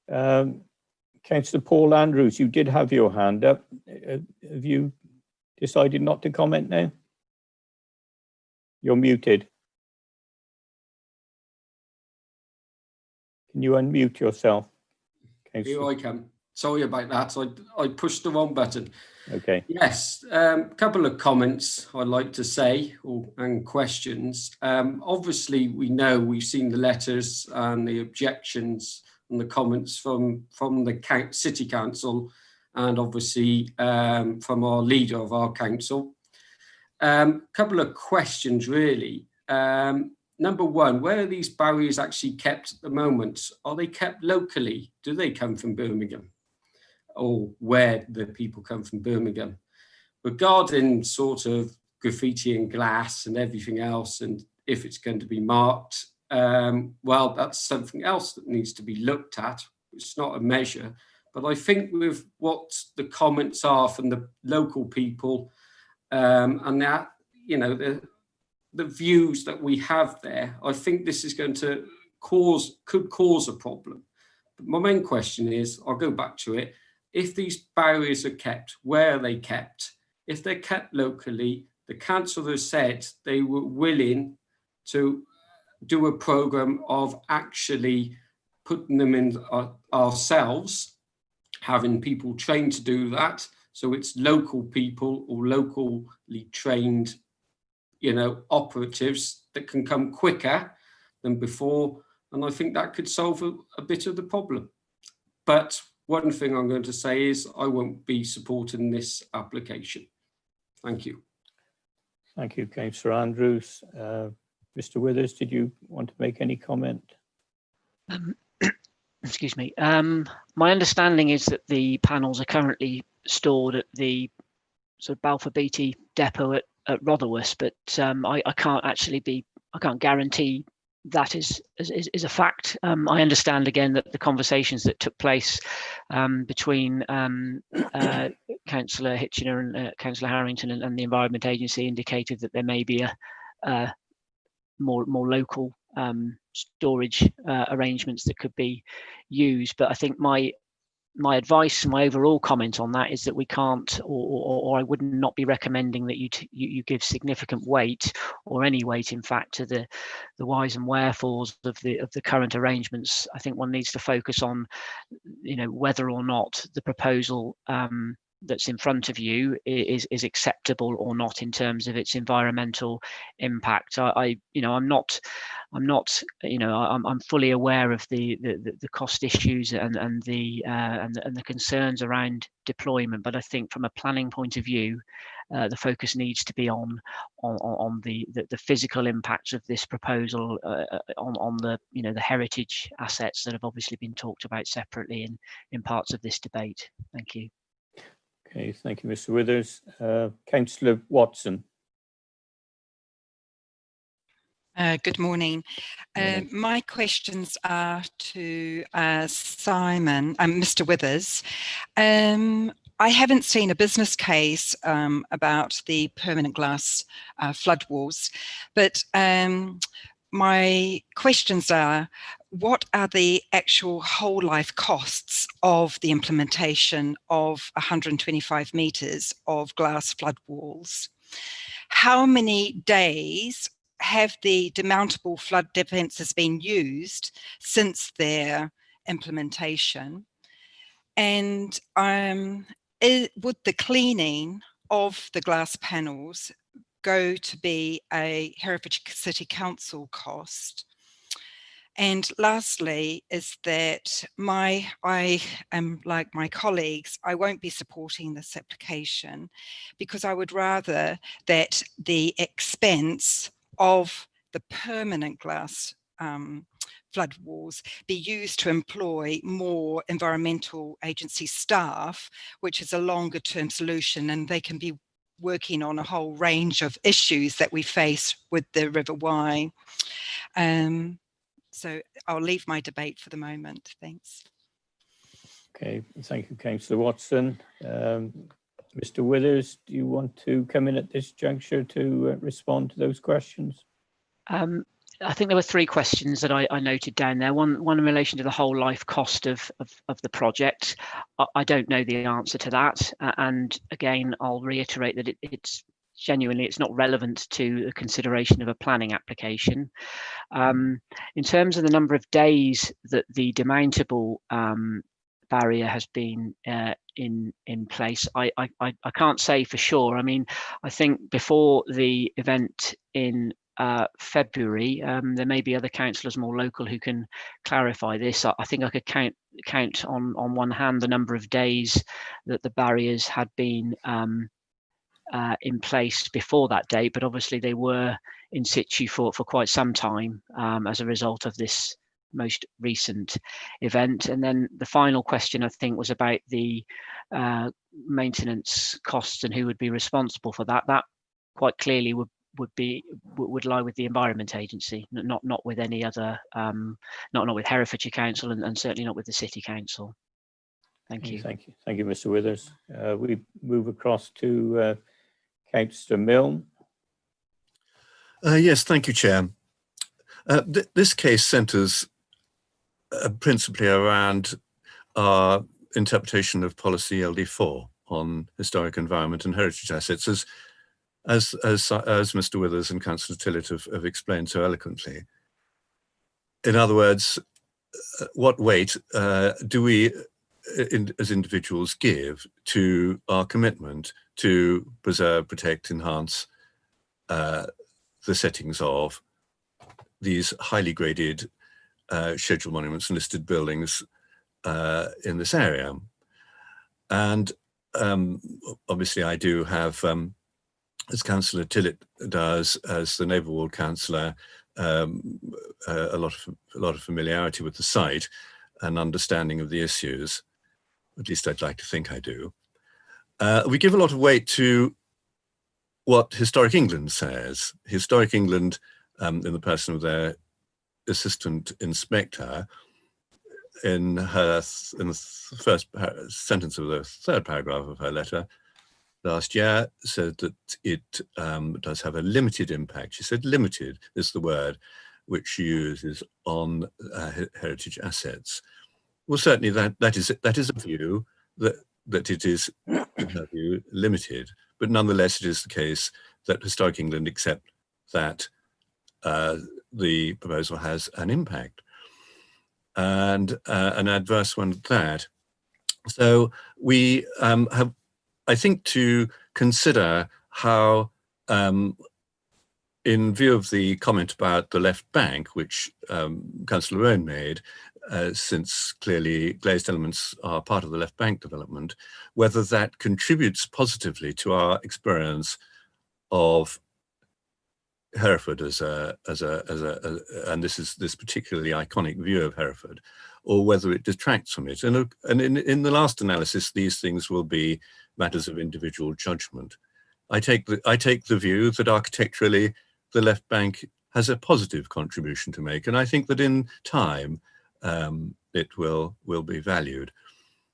Councillor Paul Andrews, you did have your hand up. Have you decided not to comment now? You're muted. Can you unmute yourself? Here I can. Sorry about that. I pushed the wrong button. Okay. Yes, couple of comments I'd like to say and questions. Obviously, we've seen the letters and the objections and the comments from the City Council, and obviously from our leader of our council. Couple of questions really. Number one, where are these barriers actually kept at the moment? Are they kept locally? Do they come from Birmingham? Or where the people come from Birmingham? Regarding sort of graffiti and glass and everything else, and if it's going to be marked, well, that's something else that needs to be looked at. It's not a measure, but I think with what the comments are from the local people and that, the views that we have there, I think this is going to could cause a problem. But my main question is, I'll go back to it. If these barriers are kept, where are they kept? If they're kept locally, the council has said they were willing to do a programme of actually putting them in ourselves, having people trained to do that. So it's local people or locally trained, operatives that can come quicker than before. And I think that could solve a bit of the problem. But one thing I'm going to say is I won't be supporting this application. Thank you. Thank you, Councillor Andrews. Mr. Withers, did you want to make any comment? Excuse me. My understanding is that the panels are currently stored at the sort of Balfour Beatty depot at Rotherwas, but I can't actually I can't guarantee that is a fact. I understand again that the conversations that took place between Councillor Hitchener and Councillor Harrington and the Environment Agency indicated that there may be a more local storage arrangements that could be used. But I think my advice, my overall comment on that is that we can't, or I would not be recommending that you give significant weight, or any weight, in fact, to the whys and wherefores of the current arrangements. I think one needs to focus on, whether or not the proposal that's in front of you is acceptable or not in terms of its environmental impact. I'm fully aware of the cost issues and the concerns around deployment, but I think from a planning point of view, the focus needs to be on the physical impacts of this proposal on the the heritage assets that have obviously been talked about separately in parts of this debate. Thank you. Okay, thank you, Mr. Withers. Councillor Watson. Good morning. My questions are to Simon and Mr. Withers. I haven't seen a business case about the permanent glass flood walls, but my questions are, what are the actual whole life costs of the implementation of 125 metres of glass flood walls? How many days have the demountable flood defences been used since their implementation? And would the cleaning of the glass panels go to be a Hereford City Council cost? And lastly, is that I am like my colleagues, I won't be supporting this application because I would rather that the expense of the permanent glass flood walls be used to employ more environmental agency staff, which is a longer term solution, and they can be working on a whole range of issues that we face with the River Wye. So I'll leave my debate for the moment. Thanks. Okay, thank you, Councillor Watson. Mr. Withers, do you want to come in at this juncture to respond to those questions? I think there were three questions that I noted down there. One in relation to the whole life cost of the project. I don't know the answer to that. And again, I'll reiterate that it's not relevant to the consideration of a planning application. In terms of the number of days that the demountable barrier has been in place, I can't say for sure. I mean, I think before the event in February, there may be other councillors more local who can clarify this. I think I could count on one hand the number of days that the barriers had been in place before that date, but obviously they were in situ for quite some time as a result of this most recent event. And then the final question, I think, was about the maintenance costs and who would be responsible for that. That quite clearly would lie with the Environment Agency, not with any other, not with Herefordshire Council, and certainly not with the City Council. Thank you. Thank you, Mr. Withers. We move across to Councillor Milne. Yes, thank you, Chair. This case centres principally around our interpretation of policy LD4 on historic environment and heritage assets, as Mr. Withers and Councillor Tillett have explained so eloquently. In other words, what weight do we as individuals give to our commitment to preserve, protect, enhance the settings of these highly graded scheduled monuments and listed buildings in this area? And obviously I do have, as Councillor Tillett does, as the Neighbour Ward Councillor, a lot of familiarity with the site and understanding of the issues. At least I'd like to think I do. We give a lot of weight to what Historic England says. Historic England, in the person of their assistant inspector, in the first sentence of the third paragraph of her letter last year, said that it does have a limited impact. She said limited is the word which she uses on heritage assets. Well, certainly that is a view that it is, in her view, limited, but nonetheless it is the case that Historic England accept that the proposal has an impact, and an adverse one at that. So we have, I think, to consider how, in view of the comment about the left bank, which Councillor Rowan made, since clearly glazed elements are part of the left bank development, whether that contributes positively to our experience of Hereford and this particularly iconic view of Hereford, or whether it detracts from it. And in the last analysis, these things will be matters of individual judgment. I take the view that architecturally the left bank has a positive contribution to make, and I think that in time it will be valued.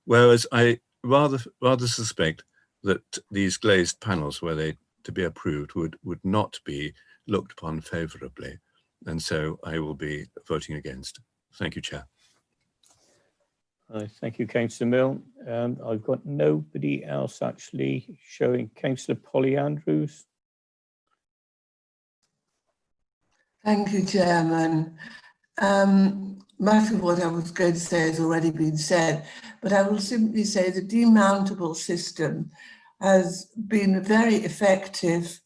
Whereas I rather suspect that these glazed panels, were they to be approved, would not be looked upon favourably, and so I will be voting against. Thank you, Chair. Thank you, Councillor Mill. I've got nobody else actually showing. Councillor Polly Andrews. Thank you, Chairman. Much of what I was going to say has already been said, but I will simply say the demountable system has been very effective,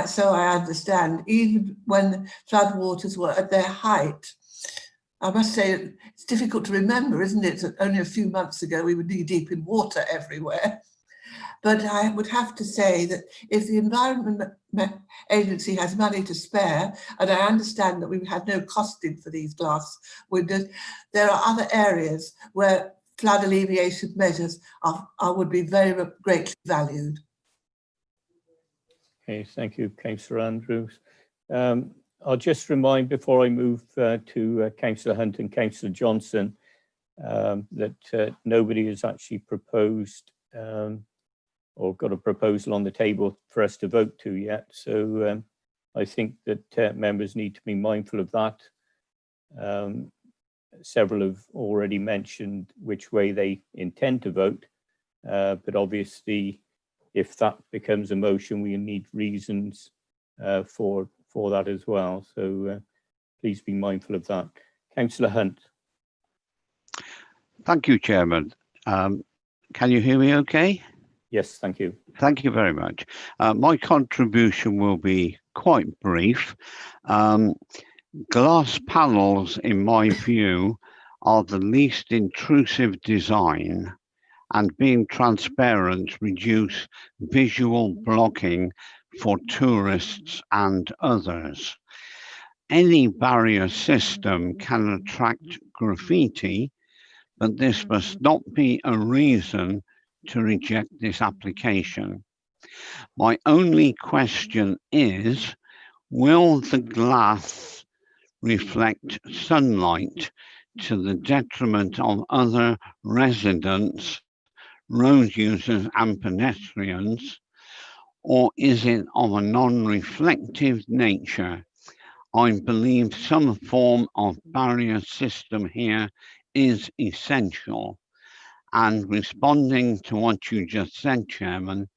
so I understand, even when floodwaters were at their height. I must say, it's difficult to remember, isn't it, that only a few months ago we were knee-deep in water everywhere. But I would have to say that if the Environment Agency has money to spare, and I understand that we have no costing for these glass windows, there are other areas where flood alleviation measures would be very greatly valued. Okay, thank you, Councillor Andrews. I'll just remind, before I move to Councillor Hunt and Councillor Johnson, that nobody has actually proposed or got a proposal on the table for us to vote to yet. So I think that members need to be mindful of that. Several have already mentioned which way they intend to vote, but obviously if that becomes a motion, we need reasons for that as well. So please be mindful of that. Councillor Hunt. Thank you, Chairman. Can you hear me okay? Yes, thank you. Thank you very much. My contribution will be quite brief. Glass panels, in my view, are the least intrusive design, and being transparent reduce visual blocking for tourists and others. Any barrier system can attract graffiti, but this must not be a reason to reject this application. My only question is, will the glass reflect sunlight to the detriment of other residents, road users and pedestrians, or is it of a non-reflective nature? I believe some form of barrier system here is essential. And responding to what you just said, Chairman,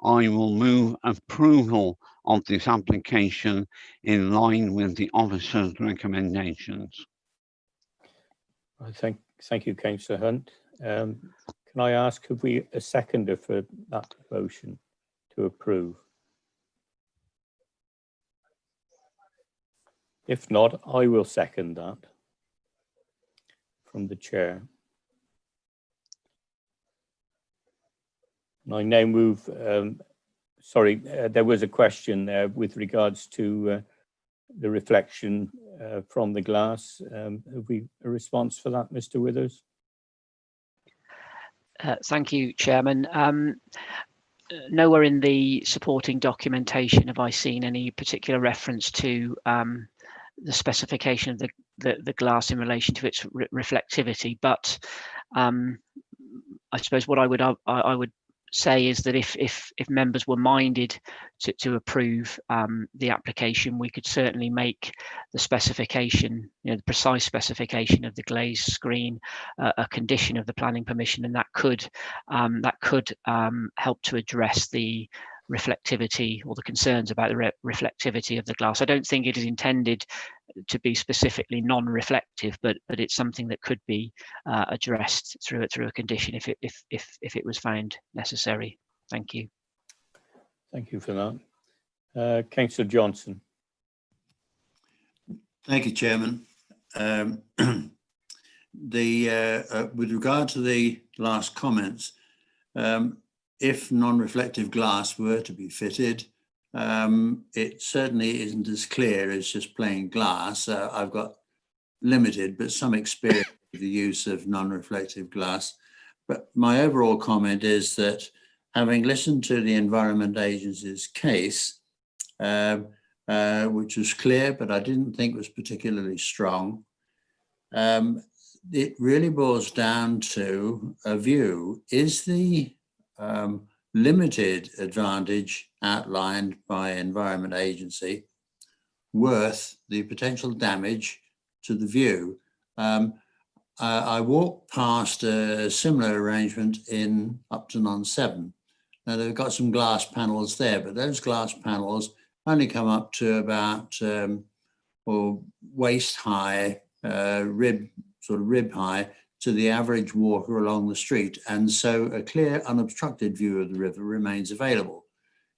I will move approval of this application in line with the officer's recommendations. Thank you, Councillor Hunt. Can I ask, have we a seconder for that motion to approve? If not, I will second that from the chair. And I now move, there was a question there with regards to the reflection from the glass. Have we a response for that, Mr. Withers? Thank you, Chairman. nowhere in the supporting documentation have I seen any particular reference to the specification of the glass in relation to its reflectivity. But I suppose what I would say is that if members were minded to approve the application, we could certainly make the specification, the precise specification of the glazed screen a condition of the planning permission, and that could help to address the reflectivity or the concerns about the reflectivity of the glass. I don't think it is intended to be specifically non-reflective, but it's something that could be addressed through a condition if it was found necessary. Thank you. Thank you for that. Councillor Johnson. Thank you, Chairman. With regard to the last comments, if non-reflective glass were to be fitted, it certainly isn't as clear as just plain glass. I've got limited but some experience with the use of non-reflective glass. But my overall comment is that, having listened to the Environment Agency's case, which was clear, but I didn't think was particularly strong, it really boils down to a view. Is the limited advantage outlined by Environment Agency worth the potential damage to the view? I walked past a similar arrangement in Upton on Severn. Now they've got some glass panels there, but those glass panels only come up to about waist high, rib high to the average walker along the street. And so a clear, unobstructed view of the river remains available.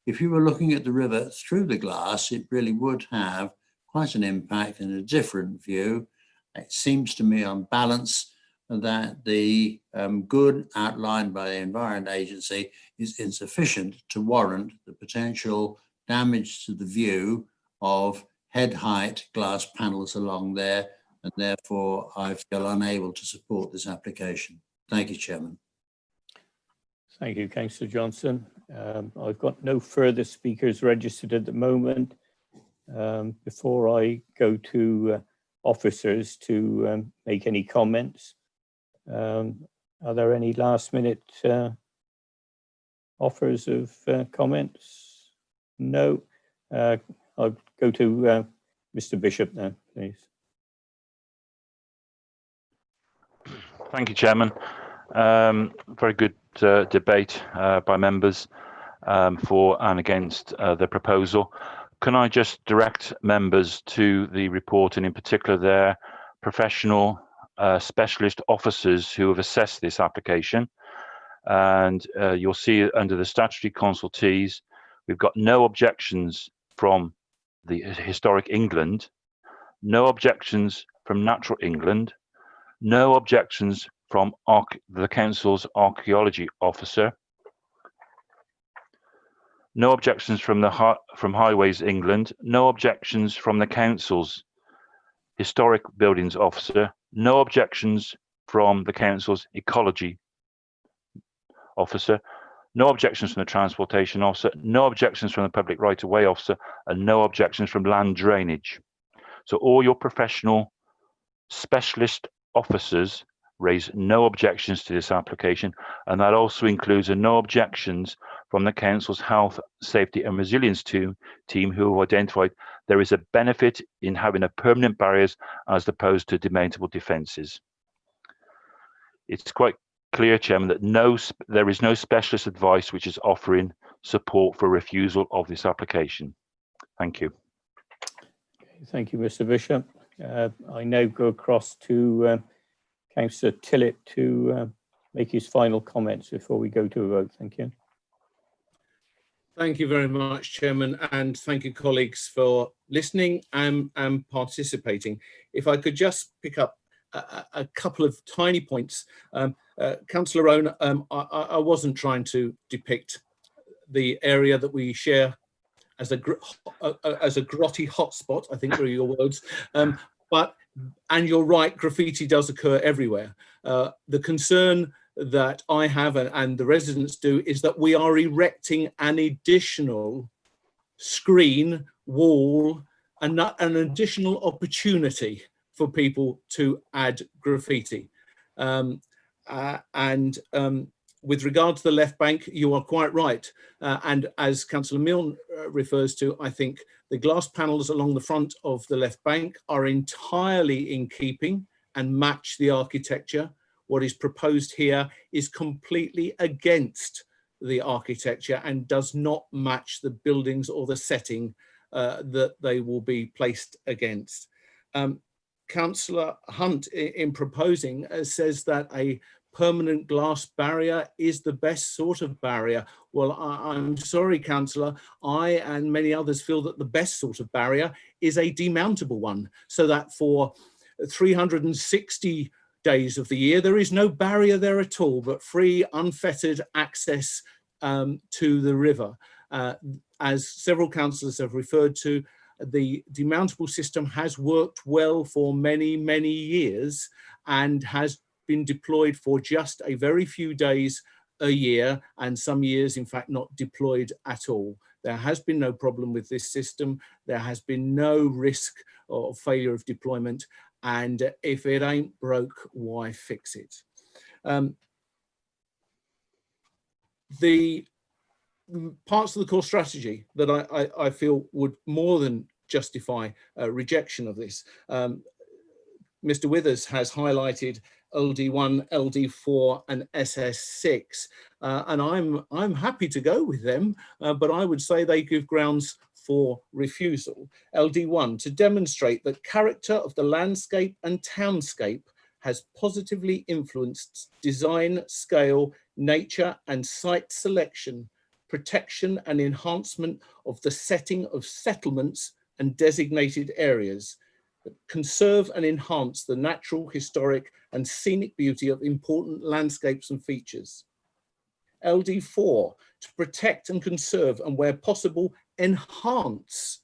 If you were looking at the river through the glass, it really would have quite an impact and a different view. It seems to me on balance that the good outlined by the Environment Agency is insufficient to warrant the potential damage to the view of head height glass panels along there, and therefore I feel unable to support this application. Thank you, Chairman. Thank you, Councillor Johnson. I've got no further speakers registered at the moment. Before I go to officers to make any comments, are there any last minute offers of comments? No. I'll go to Mr. Bishop now, please. Thank you, Chairman. Very good debate by members for and against the proposal. Can I just direct members to the report, and in particular their professional specialist officers who have assessed this application? And you'll see under the statutory consultees, we've got no objections from the Historic England, no objections from Natural England, no objections from the Council's Archaeology Officer, no objections from Highways England, no objections from the Council's Historic Buildings Officer, no objections from the Council's Ecology Officer, no objections from the Transportation Officer, no objections from the Public Right-of-Way Officer, and no objections from Land Drainage. So all your professional specialist officers raise no objections to this application, and that also includes no objections from the Council's Health, Safety and Resilience team who have identified there is a benefit in having a permanent barriers as opposed to demontable defences. It's quite clear, Chairman, that there is no specialist advice which is offering support for refusal of this application. Thank you. Thank you, Mr. Bishop. I now go across to Councillor Tillett to make his final comments before we go to a vote. Thank you. Thank you very much, Chairman, and thank you, colleagues, for listening and participating. If I could just pick up a couple of tiny points. Councillor Owen, I wasn't trying to depict the area that we share as a grotty hotspot, I think were your words. And you're right, graffiti does occur everywhere. The concern that I have and the residents do is that we are erecting an additional screen, wall, and an additional opportunity for people to add graffiti. With regard to the left bank, you are quite right. And as Councillor Milne refers to, I think the glass panels along the front of the left bank are entirely in keeping and match the architecture. What is proposed here is completely against the architecture and does not match the buildings or the setting that they will be placed against. Councillor Hunt, in proposing, says that a permanent glass barrier is the best sort of barrier. Well, I'm sorry, Councillor, I and many others feel that the best sort of barrier is a demountable one, so that for 360 days of the year, there is no barrier there at all, but free, unfettered access to the river. As several councillors have referred to, the demountable system has worked well for many, many years and has been deployed for just a very few days a year, and some years, in fact, not deployed at all. There has been no problem with this system. There has been no risk of failure of deployment. And if it ain't broke, why fix it? The parts of the core strategy that I feel would more than justify rejection of this. Mr. Withers has highlighted LD1, LD4 and SS6, and I'm happy to go with them, but I would say they give grounds for refusal. LD1, to demonstrate that character of the landscape and townscape has positively influenced design, scale, nature and site selection, protection and enhancement of the setting of settlements and designated areas, conserve and enhance the natural, historic and scenic beauty of important landscapes and features. LD4, to protect and conserve and where possible, enhance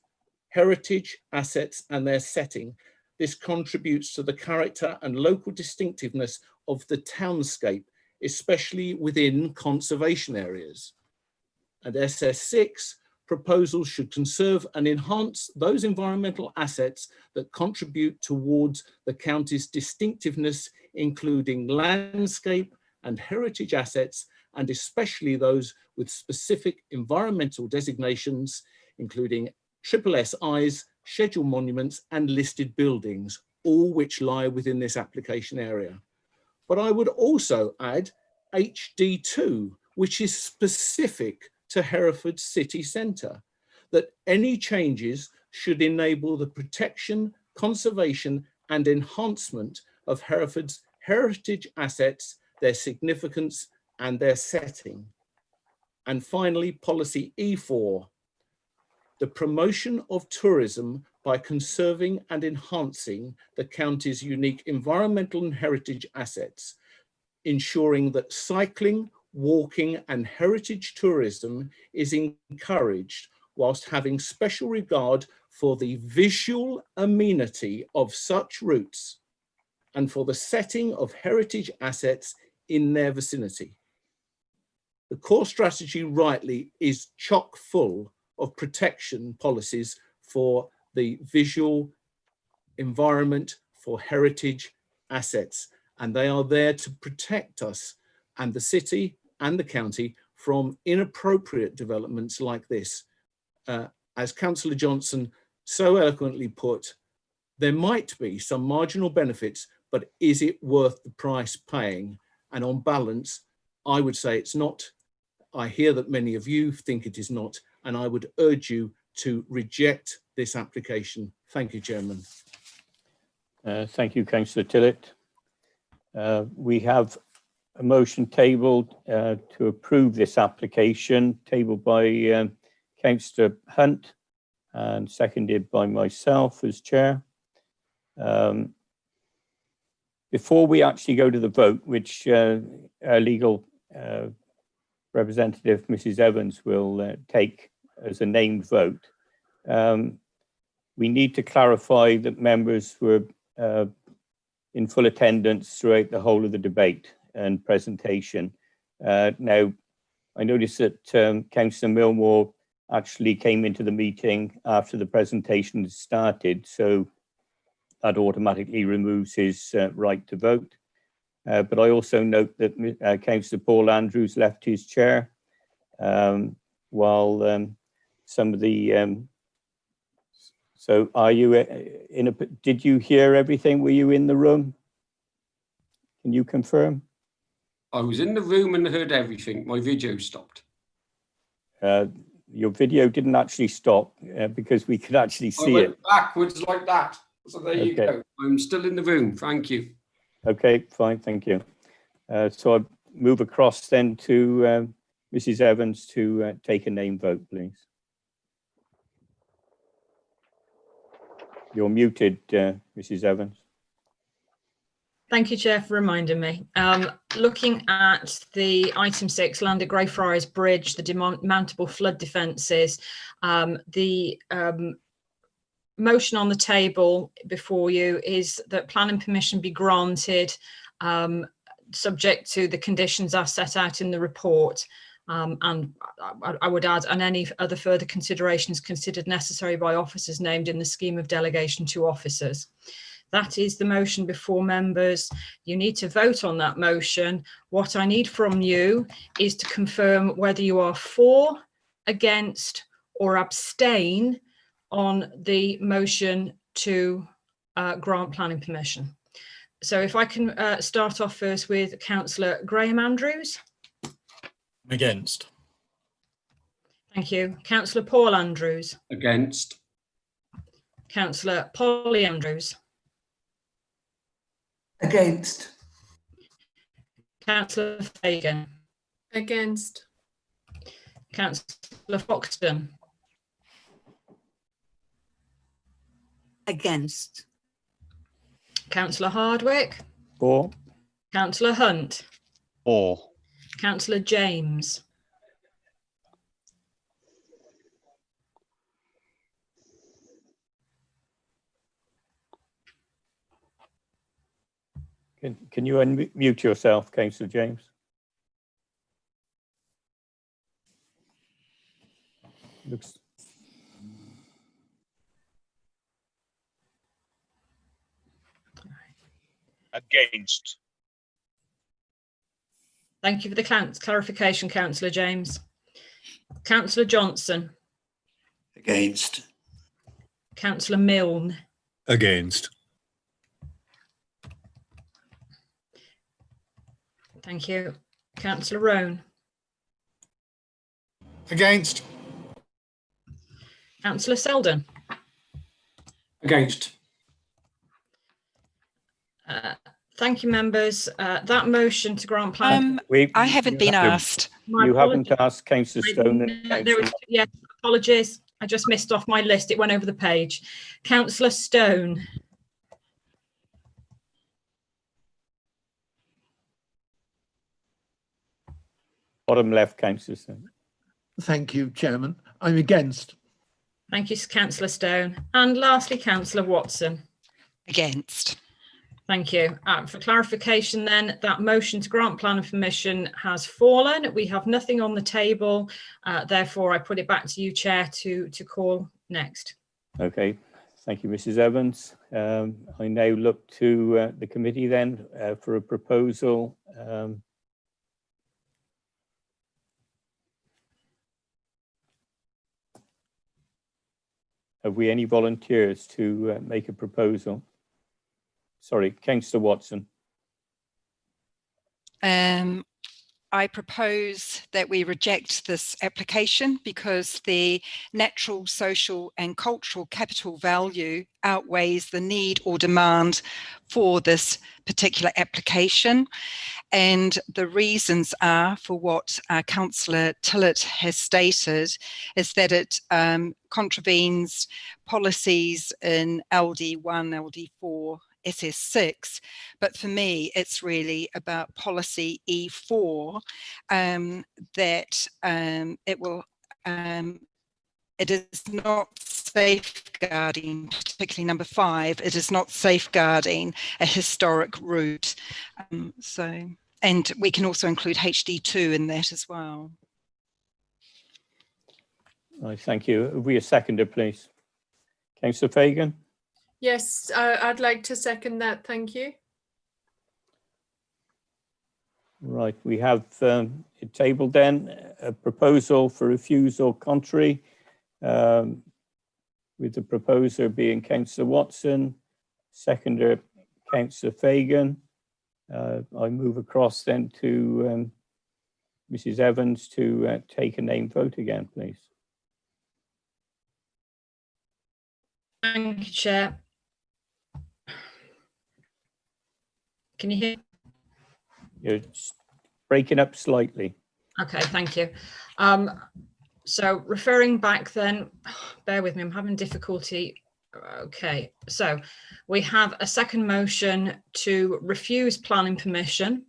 heritage assets and their setting. This contributes to the character and local distinctiveness of the townscape, especially within conservation areas. And SS6, proposals should conserve and enhance those environmental assets that contribute towards the county's distinctiveness, including landscape and heritage assets, and especially those with specific environmental designations, including SSSIs, scheduled monuments and listed buildings, all which lie within this application area. But I would also add HD2, which is specific to Hereford city centre, that any changes should enable the protection, conservation and enhancement of Hereford's heritage assets, their significance and their setting. And finally, policy E4, the promotion of tourism by conserving and enhancing the county's unique environmental and heritage assets, ensuring that cycling, walking and heritage tourism is encouraged whilst having special regard for the visual amenity of such routes and for the setting of heritage assets in their vicinity. The core strategy rightly is chock full of protection policies for the visual environment, for heritage assets, and they are there to protect us and the city and the county from inappropriate developments like this. As Councillor Johnson so eloquently put, there might be some marginal benefits, but is it worth the price paying? And on balance, I would say it's not. I hear that many of you think it is not, and I would urge you to reject this application. Thank you, Chairman. Thank you, Councillor Tillett. We have a motion tabled to approve this application, tabled by Councillor Hunt and seconded by myself as chair. Before we actually go to the vote, which our legal representative, Mrs. Evans, will take as a named vote, we need to clarify that members were in full attendance throughout the whole of the debate. and presentation. Now, I noticed that Councillor Millmore actually came into the meeting after the presentation had started, so that automatically removes his right to vote. But I also note that Councillor Paul Andrews left his chair while some of the... so are you did you hear everything? Were you in the room? Can you confirm? I was in the room and heard everything. My video stopped. Your video didn't actually stop because we could actually see I it. went backwards like that. So there you go. I'm still in the room. Thank you. Okay, fine, thank you. So I move across then to Mrs. Evans to take a name vote, please. You're muted, Mrs. Evans. Thank you, Chair, for reminding me. Looking at the item 6, land at Greyfriars Bridge, the demountable flood defences, the motion on the table before you is that planning permission be granted subject to the conditions as set out in the report. And I would add, and any other further considerations considered necessary by officers named in the scheme of delegation to officers. That is the motion before members. You need to vote on that motion. What I need from you is to confirm whether you are for, against, or abstain on the motion to grant planning permission. So if I can start off first with Councillor Graham Andrews. Against. Thank you. Councillor Paul Andrews. Against. Councillor Polly Andrews. Against. Councillor Fagan. Against. Councillor Foxton. Against. Councillor Hardwick. For. Councillor Hunt. For. Councillor James. Can you unmute yourself, Councillor James? Looks. Against. Thank you for the clarification, Councillor James. Councillor Johnson. Against. Councillor Milne. Against. Thank you. Councillor Roan. Against. Councillor Selden. Against. Thank you, members. That motion to grant plan. I haven't been asked. You haven't asked Councillor Stone. Yes, apologies. I just missed off my list. It went over the page. Councillor Stone. Bottom left, Councillor Stone. Thank you, Chairman. I'm against. Thank you, Councillor Stone. And lastly, Councillor Watson. Against. Thank you. For clarification then, that motion to grant planning permission has fallen. We have nothing on the table. Therefore, I put it back to you, Chair, to call next. Okay. Thank you, Mrs. Evans. I now look to the committee then for a proposal. Have we any volunteers to make a proposal? Sorry, Councillor Watson. I propose that we reject this application because the natural, social and cultural capital value outweighs the need or demand for this particular application. And the reasons are for what Councillor Tillett has stated, is that it contravenes policies in LD1, LD4, SS6, but for me it's really about policy E4, that it is not safeguarding, particularly number 5, it is not safeguarding a historic route. So and we can also include HD2 in that as well. Right, thank you. Have we a seconder, please? Councillor Fagan? Yes, I'd like to second that. Thank you. Right, we have tabled then a proposal for refusal contrary, with the proposer being Councillor Watson, seconder Councillor Fagan. I move across then to Mrs. Evans to take a name vote again, please. Thank you, Chair. Can you hear? You're breaking up slightly. Okay, thank you. So referring back then, bear with me, I'm having difficulty. Okay, so we have a second motion to refuse planning permission.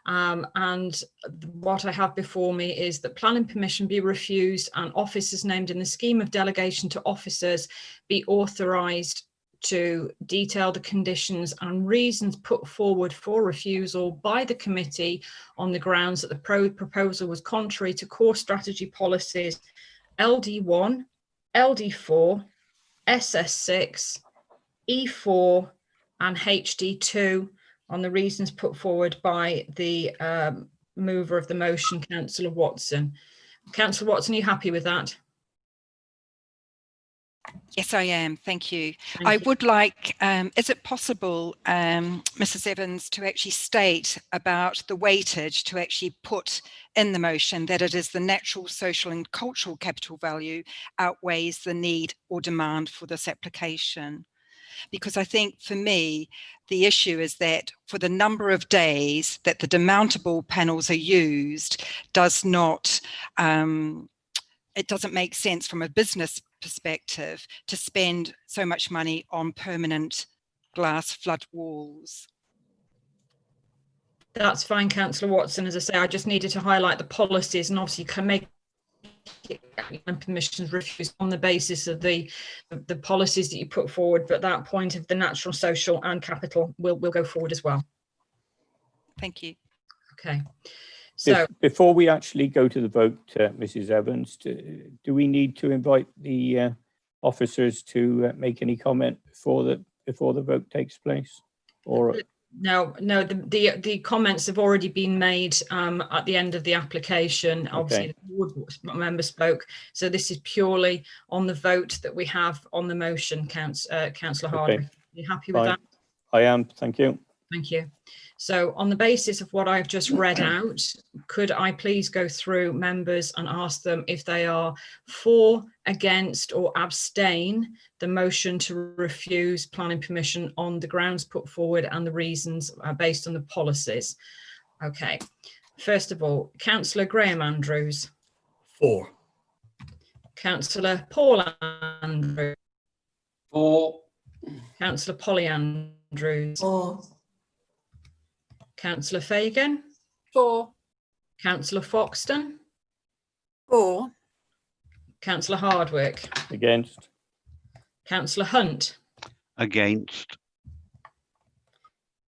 And what I have before me is that planning permission be refused and officers named in the scheme of delegation to officers be authorised to detail the conditions and reasons put forward for refusal by the committee on the grounds that the proposal was contrary to core strategy policies LD1, LD4, SS6, E4 and HD2 on the reasons put forward by the mover of the motion, Councillor Watson. Councillor Watson, are you happy with that? Yes, I am. Thank you. Thank I you. would like, is it possible, Mrs. Evans, to actually state about the weightage to actually put in the motion that it is the natural, social and cultural capital value outweighs the need or demand for this application? Because I think for me, the issue is that for the number of days that the demountable panels are used does not, it doesn't make sense from a business perspective to spend so much money on permanent glass flood walls. That's fine, Councillor Watson. As I say, I just needed to highlight the policies, and obviously you can make permissions refused on the basis of the policies that you put forward, but that point of the natural, social and capital will go forward as well. Thank you. Okay. So before we actually go to the vote, Mrs. Evans, do we need to invite the officers to make any comment before the vote takes place? Or no, the comments have already been made at the end of the application. Obviously, okay. The board member spoke, so this is purely on the vote that we have on the motion. Councillor Hardwick, are you happy with Fine. that? I am. Thank you. Thank you. So on the basis of what I've just read out, could I please go through members and ask them if they are for, against or abstain the motion to refuse planning permission on the grounds put forward and the reasons based on the policies? Okay. First of all, Councillor Graham Andrews. For. Councillor Paul Andrews. For. Councillor Polly Andrews. For. Councillor Fagan. For. Councillor Foxton. For. Councillor Hardwick. Against. Councillor Hunt. Against.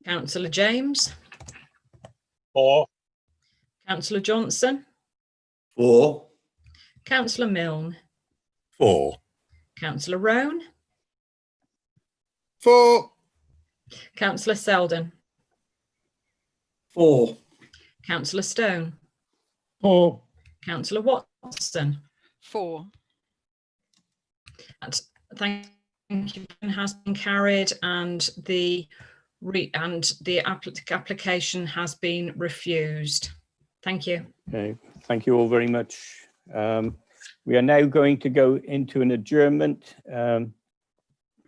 Councillor James. For. Councillor Johnson. For. Councillor Milne. For. Councillor Roan. For. Councillor Selden. For. Councillor Stone. For. Councillor Watson. For. Thank you. Has been carried, and the application has been refused. Thank you. Okay. Thank you all very much. We are now going to go into an adjournment,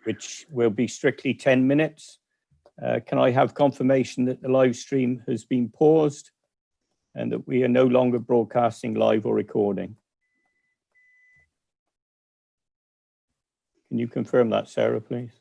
which will be strictly 10 minutes. Can I have confirmation that the live stream has been paused and that we are no longer broadcasting live or recording? Can you confirm that, Sarah, please?